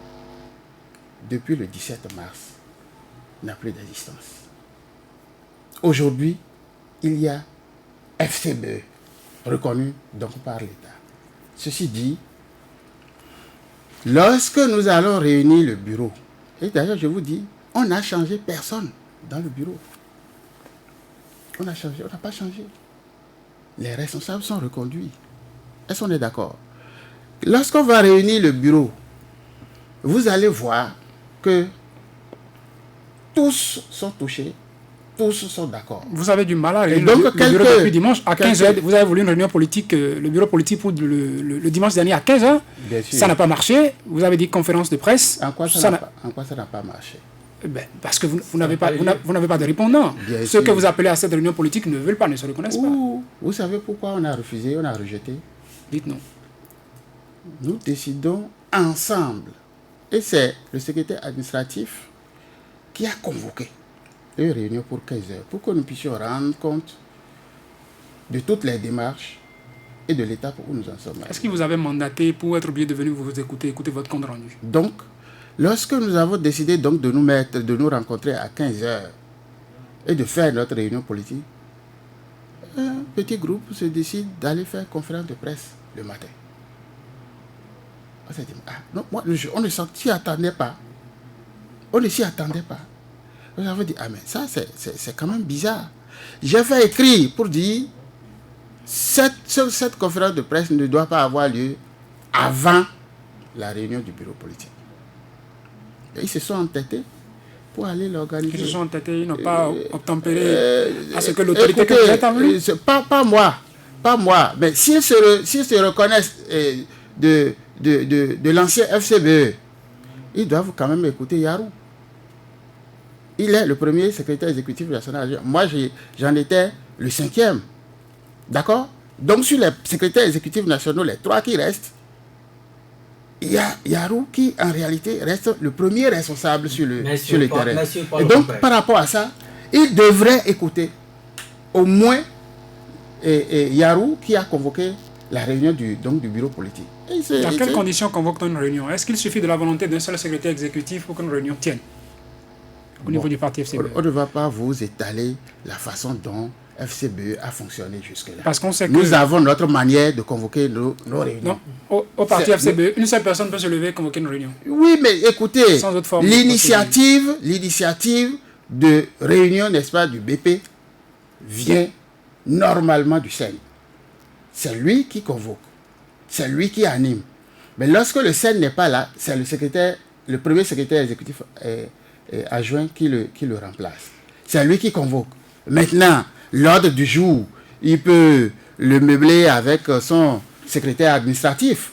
depuis le 17 mars, n'a plus d'existence. Aujourd'hui, il y a FCBE, reconnu donc par l'État. Ceci dit, lorsque nous allons réunir le bureau, et d'ailleurs je vous dis, on n'a changé personne dans le bureau. On n'a pas changé. Les responsables sont reconduits. Est-ce qu'on est d'accord? Lorsqu'on va réunir le bureau, vous allez voir que tous sont touchés, tous sont d'accord. Vous avez du mal à réunir donc, le bureau depuis dimanche à 15h. Vous avez voulu une réunion politique, le bureau politique pour le dimanche dernier à 15h. Ça n'a pas marché. Vous avez dit conférence de presse. En quoi ça n'a pas marché? Parce que vous n'avez pas de répondants. Ceux que vous appelez à cette réunion politique ne veulent pas, ne se reconnaissent pas. Vous savez pourquoi on a refusé, on a rejeté? Dites-nous. Nous décidons ensemble. Et c'est le secrétaire administratif qui a convoqué une réunion pour 15 heures, pour que nous puissions rendre compte de toutes les démarches et de l'étape où nous en sommes. Est-ce qu'il vous avait mandaté pour être obligé de venir vous écouter votre compte rendu? Donc, lorsque nous avons décidé donc de nous rencontrer à 15 heures et de faire notre réunion politique, un petit groupe se décide d'aller faire conférence de presse le matin. On s'est dit, non, on ne s'y attendait pas. On ne s'y attendait pas. On avait dit, mais ça, c'est quand même bizarre. J'ai fait écrire pour dire, cette conférence de presse ne doit pas avoir lieu avant la réunion du bureau politique. Et ils se sont entêtés pour aller l'organiser. Ils se sont entêtés, ils n'ont pas obtempéré à ce que l'autorité que vous êtes envoyée. Pas moi. Mais s'ils se reconnaissent de l'ancien FCBE, ils doivent quand même écouter Yarou. Il est le premier secrétaire exécutif national. Moi, j'en étais le 5e. D'accord? Donc, sur les secrétaires exécutifs nationaux, les 3 qui restent, il y a Yarou qui, en réalité, reste le premier responsable sur le terrain. Et donc, par rapport à ça, il devrait écouter au moins Yarou qui a convoqué la réunion du bureau politique. Dans quelles conditions convoque-t-on une réunion? Est-ce qu'il suffit de la volonté d'un seul secrétaire exécutif pour qu'une réunion tienne au niveau du parti FCBE? On ne va pas vous étaler la façon dont FCBE a fonctionné jusque-là. Parce qu'on sait que nous avons notre manière de convoquer nos réunions. Non, au parti FCBE, une seule personne peut se lever et convoquer une réunion. Oui, mais écoutez, sans autre forme l'initiative de réunion, n'est-ce pas, du BP vient normalement du SEN. C'est lui qui convoque. C'est lui qui anime. Mais lorsque le SEN n'est pas là, c'est le premier secrétaire exécutif adjoint qui le remplace. C'est lui qui convoque. Maintenant, l'ordre du jour, il peut le meubler avec son secrétaire administratif.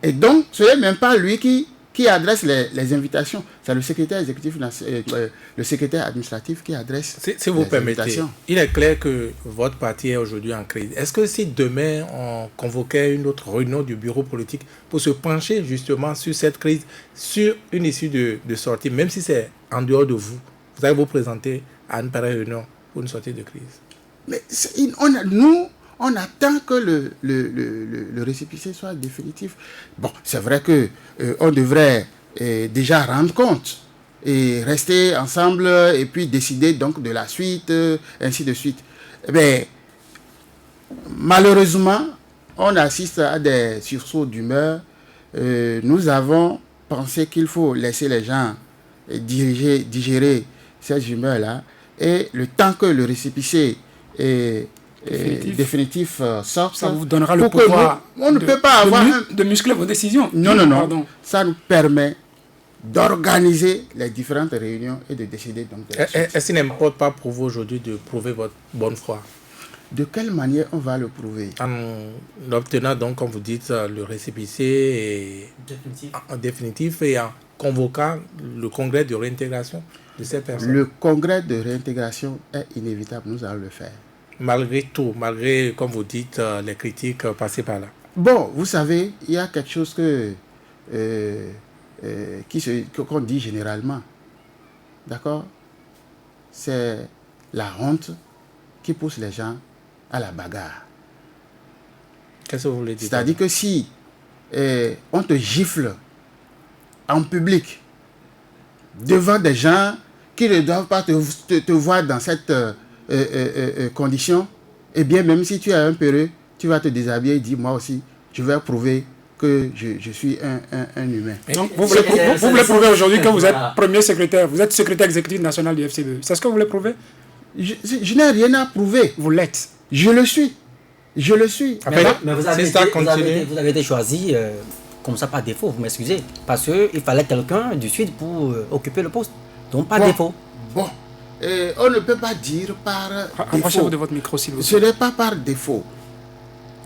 Et donc, ce n'est même pas lui qui adresse les invitations. C'est le secrétaire exécutif, le secrétaire administratif qui adresse si vous permettez, il est clair que votre parti est aujourd'hui en crise. Est-ce que si demain on convoquait une autre réunion du bureau politique pour se pencher justement sur cette crise, sur une issue de sortie, même si c'est en dehors de vous, vous allez vous présenter à une pareille réunion pour une sortie de crise? Mais on attend que le récépissé soit définitif. Bon, c'est vrai que on devrait déjà rendre compte et rester ensemble et puis décider donc de la suite, ainsi de suite. Mais malheureusement, on assiste à des sursauts d'humeur. Nous avons pensé qu'il faut laisser les gens digérer ces humeurs-là, et le temps que le récépissé est définitif sorte, ça vous donnera le pouvoir on ne peut pas avoir de muscler vos décisions. Non. Pardon. Ça nous permet d'organiser les différentes réunions et de décider donc de la suite. Est-ce qu'il n'importe pas pour vous aujourd'hui de prouver votre bonne foi? De quelle manière on va le prouver? En obtenant donc, comme vous dites, le récépissé en définitif et en convoquant le congrès de réintégration de ces personnes. Le congrès de réintégration est inévitable, nous allons le faire. Malgré tout, malgré, comme vous dites, les critiques passées par là. Bon, vous savez, il y a quelque chose qu'on dit généralement. D'accord? C'est la honte qui pousse les gens à la bagarre. Qu'est-ce que vous voulez dire? C'est-à-dire que si on te gifle en public devant des gens qui ne doivent pas te voir dans cette conditions, eh bien, même si tu es un peureux, tu vas te déshabiller et dire, moi aussi, je vais prouver que je suis un humain. Donc, vous voulez prouver aujourd'hui que vous êtes premier secrétaire, vous êtes secrétaire exécutif national du FCBE. C'est ce que vous voulez prouver? Je n'ai rien à prouver. Vous l'êtes. Je le suis. Je le suis. Mais vous avez été choisi comme ça par défaut, vous m'excusez. Parce qu'il fallait quelqu'un du Sud pour occuper le poste. Donc par défaut. Bon. On ne peut pas dire par défaut. Approchez-vous de votre micro, s'il vous plaît. Ce n'est pas par défaut.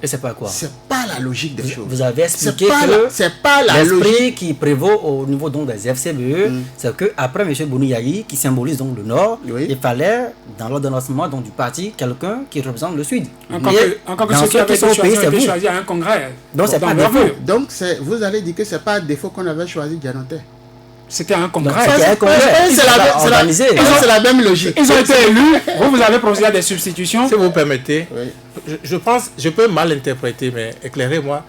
Et c'est pas quoi? C'est pas la logique des choses. Vous avez expliqué que c'est pas la l'esprit logique qui prévaut au niveau donc des FCBE, c'est qu'après M. Bouniaï, qui symbolise donc le Nord, il fallait, dans l'ordonnancement du parti, quelqu'un qui représente le Sud. Encore que ceux qui avaient été choisis à un congrès. Donc c'est pas défaut. Donc vous allez dire que c'est pas défaut qu'on avait choisi Dianontin. C'était un congrès. C'est la même logique. Ils ont été élus. Vous avez procédé à des substitutions. Si vous permettez, oui. je pense, je peux mal interpréter, mais éclairez-moi.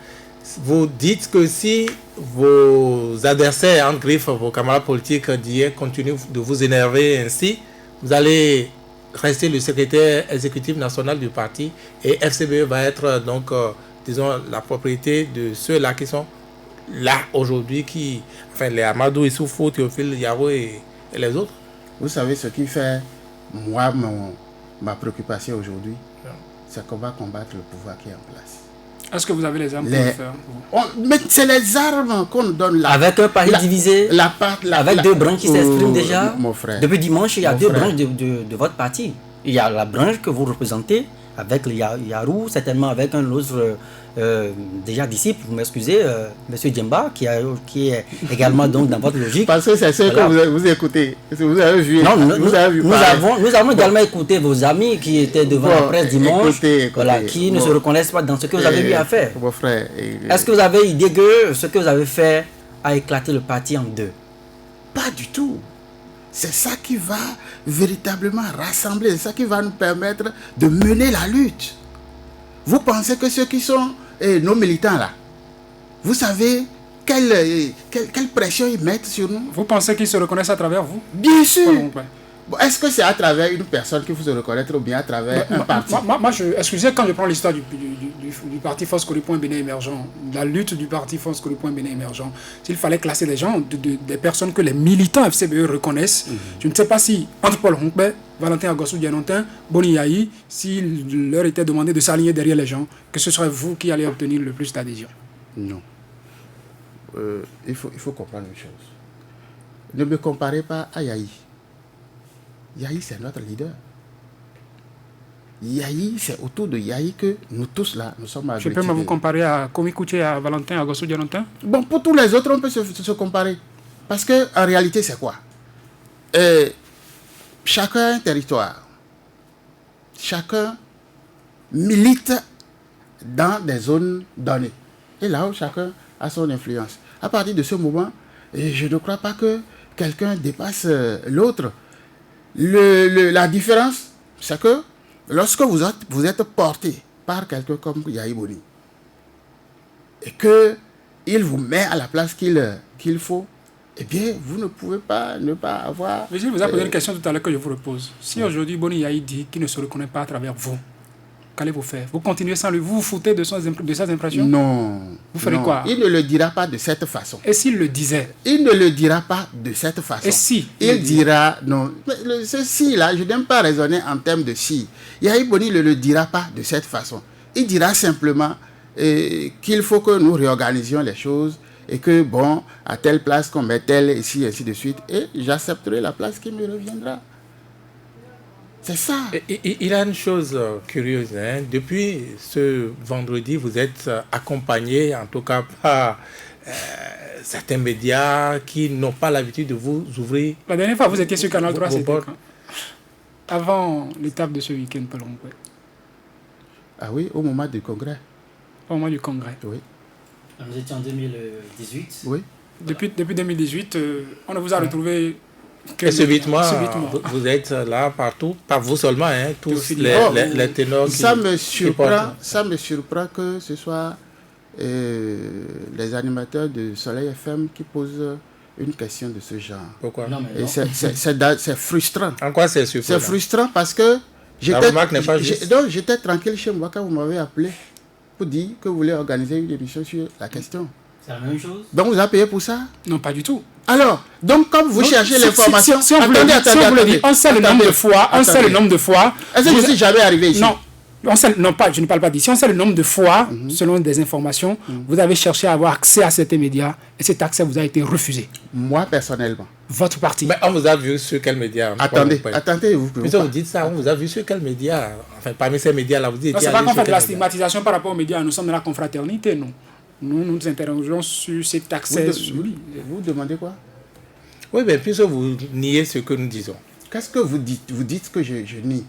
Vous dites que si vos adversaires, en griffe, vos camarades politiques d'hier continuent de vous énerver ainsi, vous allez rester le secrétaire exécutif national du parti et FCBE va être donc, disons, la propriété de ceux-là qui sont là aujourd'hui, les Amadou Issoufou, Théophile Yaro et les autres. Vous savez ce qui fait moi ma préoccupation aujourd'hui, c'est qu'on va combattre le pouvoir qui est en place. Est-ce que vous avez les armes pour le faire? Mais c'est les armes qu'on donne là. Avec un parti divisé, avec deux branches qui s'expriment déjà. Mon frère. Depuis dimanche, il y a deux branches de votre parti. Il y a la branche que vous représentez, avec le Yarou, certainement avec un autre déjà disciple, vous m'excusez, M. Djemba, qui est également donc dans votre logique. Parce que c'est ce que vous écoutez. Vous avez vu. Non, nous avons également écouté vos amis qui étaient devant la presse dimanche, qui ne se reconnaissent pas dans ce que vous avez eu à faire. Mon frère. Est-ce que vous avez idée que ce que vous avez fait a éclaté le parti en deux? Pas du tout. C'est ça qui va véritablement rassembler, c'est ça qui va nous permettre de mener la lutte. Vous pensez que ceux qui sont nos militants là, vous savez quelle pression ils mettent sur nous? Vous pensez qu'ils se reconnaissent à travers vous? Bien sûr. Bon, est-ce que c'est à travers une personne qu'il faut se reconnaître ou bien à travers un parti? Excusez, quand je prends l'histoire du parti Force Coripoint Bénin Émergent, la lutte du parti Force Coripoint Bénin Émergent, s'il fallait classer des gens, des personnes que les militants FCBE reconnaissent, je ne sais pas si entre Paul Honkbe, Valentin Agossou Dianontin, Boni Yahi, s'il leur était demandé de s'aligner derrière les gens, que ce serait vous qui allez obtenir le plus d'adhésion. Non. Il faut comprendre une chose. Ne me comparez pas à Yahi. Yahi, c'est notre leader. Yahi, c'est autour de Yahi que nous tous là, nous sommes agriculteurs. Je peux vous comparer à Komi Kouché, à Valentin Agossou Dianontin? Bon, pour tous les autres, on peut se comparer. Parce qu'en réalité, c'est quoi? Chacun a un territoire. Chacun milite dans des zones données. Et là où chacun a son influence. À partir de ce moment, je ne crois pas que quelqu'un dépasse l'autre. La différence, c'est que lorsque vous êtes porté par quelqu'un comme Yahi Boni et qu'il vous met à la place qu'il faut, eh bien, vous ne pouvez pas ne pas avoir... Mais je vous ai posé une question tout à l'heure que je vous repose. Si aujourd'hui Boni Yahi dit qu'il ne se reconnaît pas à travers vous, qu'allez-vous faire? Vous continuez sans lui? Vous vous foutez de ses impressions? Non. Vous ferez quoi? Il ne le dira pas de cette façon. Et s'il le disait? Il ne le dira pas de cette façon. Et si? Il dira non. Ce si là, je n'aime pas raisonner en termes de si. Yahi Boni ne le dira pas de cette façon. Il dira simplement qu'il faut que nous réorganisions les choses et que bon, à telle place qu'on met telle ici, ainsi de suite, et j'accepterai la place qui me reviendra. C'est ça. Il y a une chose curieuse. Hein. Depuis ce vendredi, vous êtes accompagné, en tout cas par certains médias qui n'ont pas l'habitude de vous ouvrir. La dernière fois, vous étiez sur Canal 3, c'était quand? Avant l'étape de ce week-end, Paul Honkbe. Ah oui, au moment du congrès. Au moment du congrès. Oui. Nous étions en 2018. Oui. Depuis 2018, on ne vous a retrouvé... Et subitement, vous êtes là partout, pas vous seulement, hein, tous les ténors qui... Ça me surprend que ce soit les animateurs de Soleil FM qui posent une question de ce genre. Pourquoi? C'est frustrant. En quoi c'est surprenant? C'est frustrant parce que La remarque n'est pas juste. Donc, j'étais tranquille chez moi quand vous m'avez appelé pour dire que vous voulez organiser une émission sur la question. C'est la même chose. Donc, vous avez payé pour ça? Non, pas du tout. Alors, donc, comme vous cherchez l'information... Si on vous le dit, on sait le nombre de fois, on sait le nombre de fois... Est-ce que je suis jamais arrivé ici? Non. Je ne parle pas d'ici. On sait le nombre de fois, selon des informations, vous avez cherché à avoir accès à certains médias et cet accès vous a été refusé. Moi, personnellement. Votre parti. Mais on vous a vu sur quel média? Attendez, vous pouvez. Vous dites ça, on vous a vu sur quel média? Enfin, parmi ces médias-là, vous dites... C'est pas qu'on fait de la stigmatisation par rapport aux médias. Nous sommes de la confraternité, non. Nous nous interrogeons sur cet accès. Vous demandez quoi? Oui, mais puisque vous niez ce que nous disons. Qu'est-ce que vous dites? Vous dites que je nie.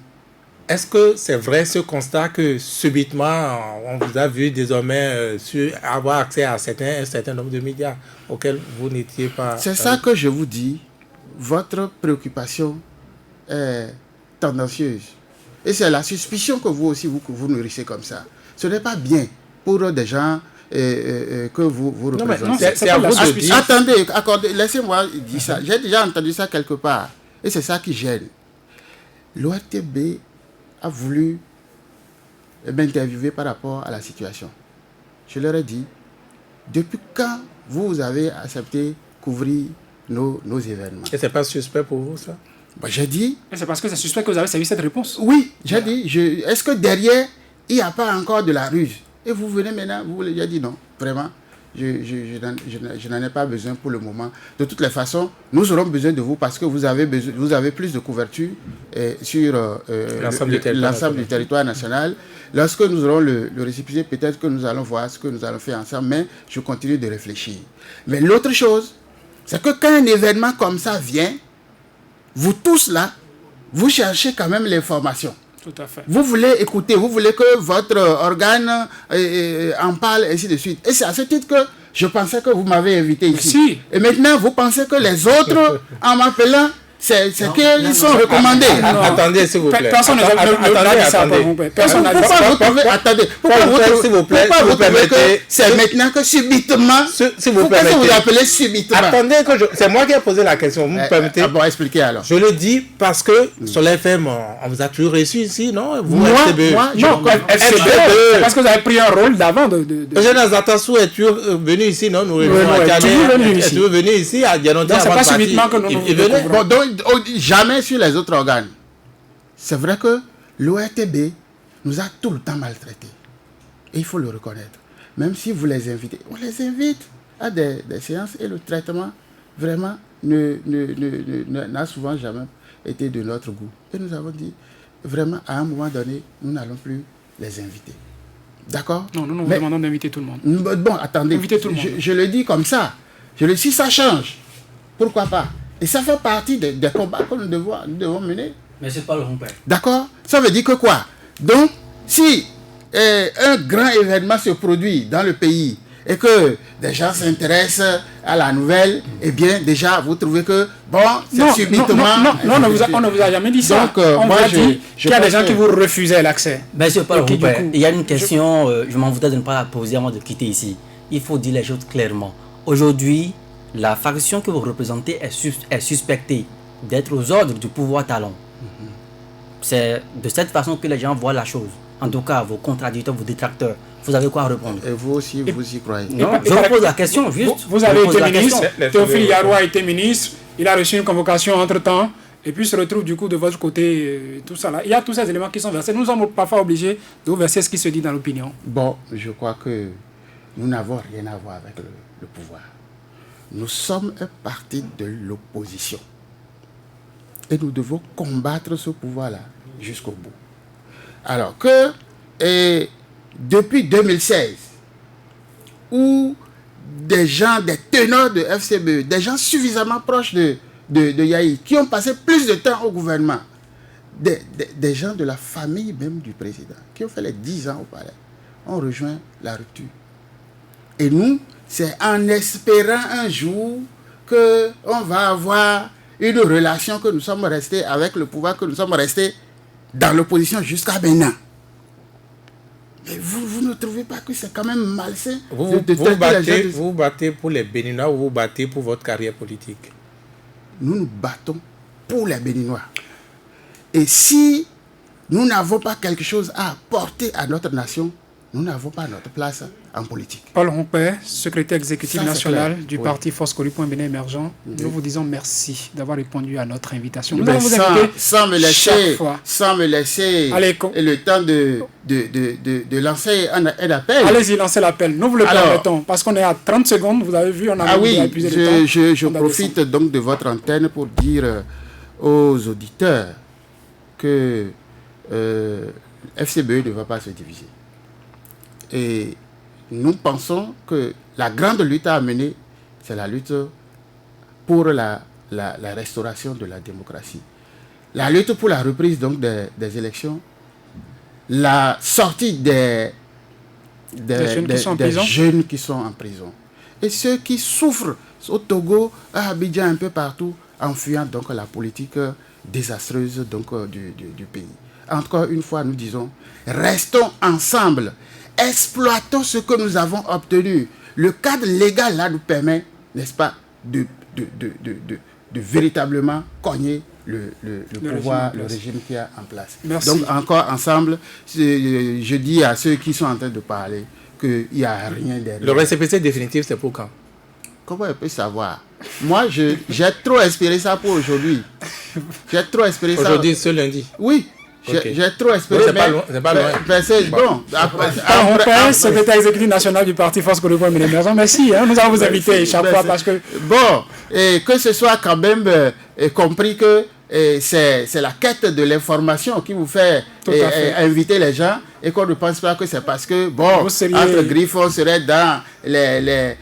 Est-ce que c'est vrai ce constat que subitement on vous a vu désormais avoir accès à un certain nombre de médias auxquels vous n'étiez pas... C'est ça que je vous dis. Votre préoccupation est tendancieuse. Et c'est la suspicion que vous aussi vous nourrissez comme ça. Ce n'est pas bien pour des gens que vous représentez. C'est à vous de dire. Attendez, laissez-moi dire ça. J'ai déjà entendu ça quelque part. Et c'est ça qui gêne. L'ORTB a voulu m'interviewer par rapport à la situation. Je leur ai dit, depuis quand vous avez accepté couvrir nos événements? Et c'est pas suspect pour vous, ça? J'ai dit... C'est parce que c'est suspect que vous avez servi cette réponse. Oui, j'ai dit, est-ce que derrière, il n'y a pas encore de la ruse? Et vous venez maintenant, j'ai dit non, vraiment, je n'en ai pas besoin pour le moment. De toutes les façons, nous aurons besoin de vous parce que vous avez plus de couverture sur l'ensemble du territoire national. Lorsque nous aurons le récépissé, peut-être que nous allons voir ce que nous allons faire ensemble, mais je continue de réfléchir. Mais l'autre chose, c'est que quand un événement comme ça vient, vous tous là, vous cherchez quand même l'information. Tout à fait. Vous voulez écouter, vous voulez que votre organe en parle, ainsi de suite. Et c'est à ce titre que je pensais que vous m'avez invité ici. Si. Et maintenant, vous pensez que les autres, en m'appelant, c'est qu'ils sont recommandés. Attendez, s'il vous plaît. Personne n'a dit ça. Personne n'a dit ça. Attendez, pourquoi vous trouvez que c'est maintenant que subitement, pourquoi vous appelez subitement? Attendez, c'est moi qui ai posé la question, vous me permettez? Bon, expliquez alors. Je le dis parce que sur l'FM, on vous a toujours reçu ici, non? Moi, non, c'est parce que vous avez pris un rôle d'avant Eugène Azatassou est toujours venu ici, non? Nous est toujours venu ici à Dianoté. Donc c'est pas subitement que nous venons. Donc, jamais sur les autres organes. C'est vrai que l'ORTB nous a tout le temps maltraités. Et il faut le reconnaître. Même si vous les invitez, on les invite à des séances et le traitement vraiment n'a souvent jamais été de notre goût. Et nous avons dit, vraiment, à un moment donné, nous n'allons plus les inviter. D'accord? Non, nous vous demandons d'inviter tout le monde. Bon, attendez, inviter tout le monde. Je le dis comme ça. Si ça change, pourquoi pas? Et ça fait partie des combats que nous devons mener. Mais c'est pas le rompeur. D'accord? Ça veut dire que quoi? Donc, si un grand événement se produit dans le pays et que des gens s'intéressent à la nouvelle, eh bien, déjà, vous trouvez que, bon, c'est subitement... Non, on ne vous a jamais dit ça. Donc, on vous a dit qu'il y a des gens qui vous refusaient l'accès. Mais c'est pas le rompeur. Il y a une question, je m'en voudrais de ne pas la poser avant de quitter ici. Il faut dire les choses clairement. Aujourd'hui, la faction que vous représentez est suspectée d'être aux ordres du pouvoir talon. C'est de cette façon que les gens voient la chose. En tout cas, vos contradicteurs, vos détracteurs, vous avez quoi à répondre? Et vous aussi, vous y croyez? Non, je vous pose la question, juste. Vous avez été ministre, Théophile Yarou a été ministre, il a reçu une convocation entre-temps, et puis se retrouve du coup de votre côté, tout ça là. Il y a tous ces éléments qui sont versés. Nous sommes parfois obligés de vous verser ce qui se dit dans l'opinion. Bon, je crois que nous n'avons rien à voir avec le pouvoir. Nous sommes un parti de l'opposition. Et nous devons combattre ce pouvoir-là jusqu'au bout. Alors que, depuis 2016, où des gens, des teneurs de FCBE, des gens suffisamment proches de Yahi, qui ont passé plus de temps au gouvernement, des gens de la famille même du président, qui ont fait les 10 ans au palais, ont rejoint la rupture. Et nous, c'est en espérant un jour qu'on va avoir une relation que nous sommes restés avec le pouvoir, que nous sommes restés dans l'opposition jusqu'à maintenant. Mais vous ne trouvez pas que c'est quand même malsain vous vous battez pour les Béninois ou vous battez pour votre carrière politique? Nous nous battons pour les Béninois. Et si nous n'avons pas quelque chose à apporter à notre nation, nous n'avons pas notre place en politique. Paul Rompé, secrétaire exécutif Ça, c'est national clair. du Oui. parti Force Coripoint Bénin Émergent, nous vous disons merci d'avoir répondu à notre invitation. Nous Ben, allons vous sans, inviter sans me chaque laisser, fois. sans me laisser Allez, le temps de lancer un appel. Allez-y, lancez l'appel. Nous vous le Alors, permettons parce qu'on est à 30 secondes. Vous avez vu, on a Ah oui, épuisé le temps. je On a profite donc de votre antenne pour dire aux auditeurs que FCBE ne va pas se diviser. Et nous pensons que la grande lutte à mener, c'est la lutte pour la restauration de la démocratie. La lutte pour la reprise donc des élections, la sortie des jeunes qui sont en prison. Et ceux qui souffrent au Togo, à Abidjan, un peu partout, en fuyant donc la politique désastreuse donc, du pays. Encore une fois, nous disons, restons ensemble, exploitons ce que nous avons obtenu. Le cadre légal là nous permet, n'est-ce pas, de véritablement cogner le pouvoir, le régime qui est en place. Merci. Donc encore ensemble, je dis à ceux qui sont en train de parler qu'il n'y a rien derrière. Le récépissé définitif, c'est pour quand? Comment on peut savoir? Moi, j'ai trop espéré ça pour aujourd'hui. J'ai trop espéré ça. Aujourd'hui, ce lundi. Oui. Ok. J'ai trop espéré. Bon, c'est pas loin. Bon. Paul Rompé, secrétaire exécutif national du parti Force Coripoint Bénin Émergent. Merci. Nous allons vous inviter chaque fois parce que... Bon, et que ce soit quand même compris que c'est la quête de l'information qui vous fait inviter les gens et qu'on ne pense pas que c'est parce que, bon, entre griffes, on serait dans les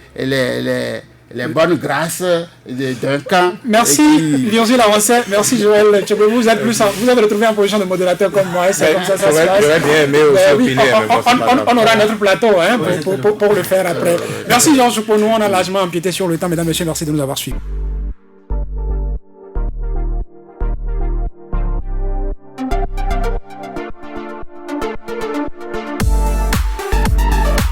bonnes grâces d'un camp. Merci Virgile Avancet, merci Joël Tchébé. Vous êtes retrouvé en position de modérateur comme moi. C'est comme ça se passe. J'aurais bien aimé aussi opiner. On aura notre plateau pour le faire après. Merci Georges pour nous. On a largement empiété sur le temps. Mesdames et messieurs, merci de nous avoir suivis.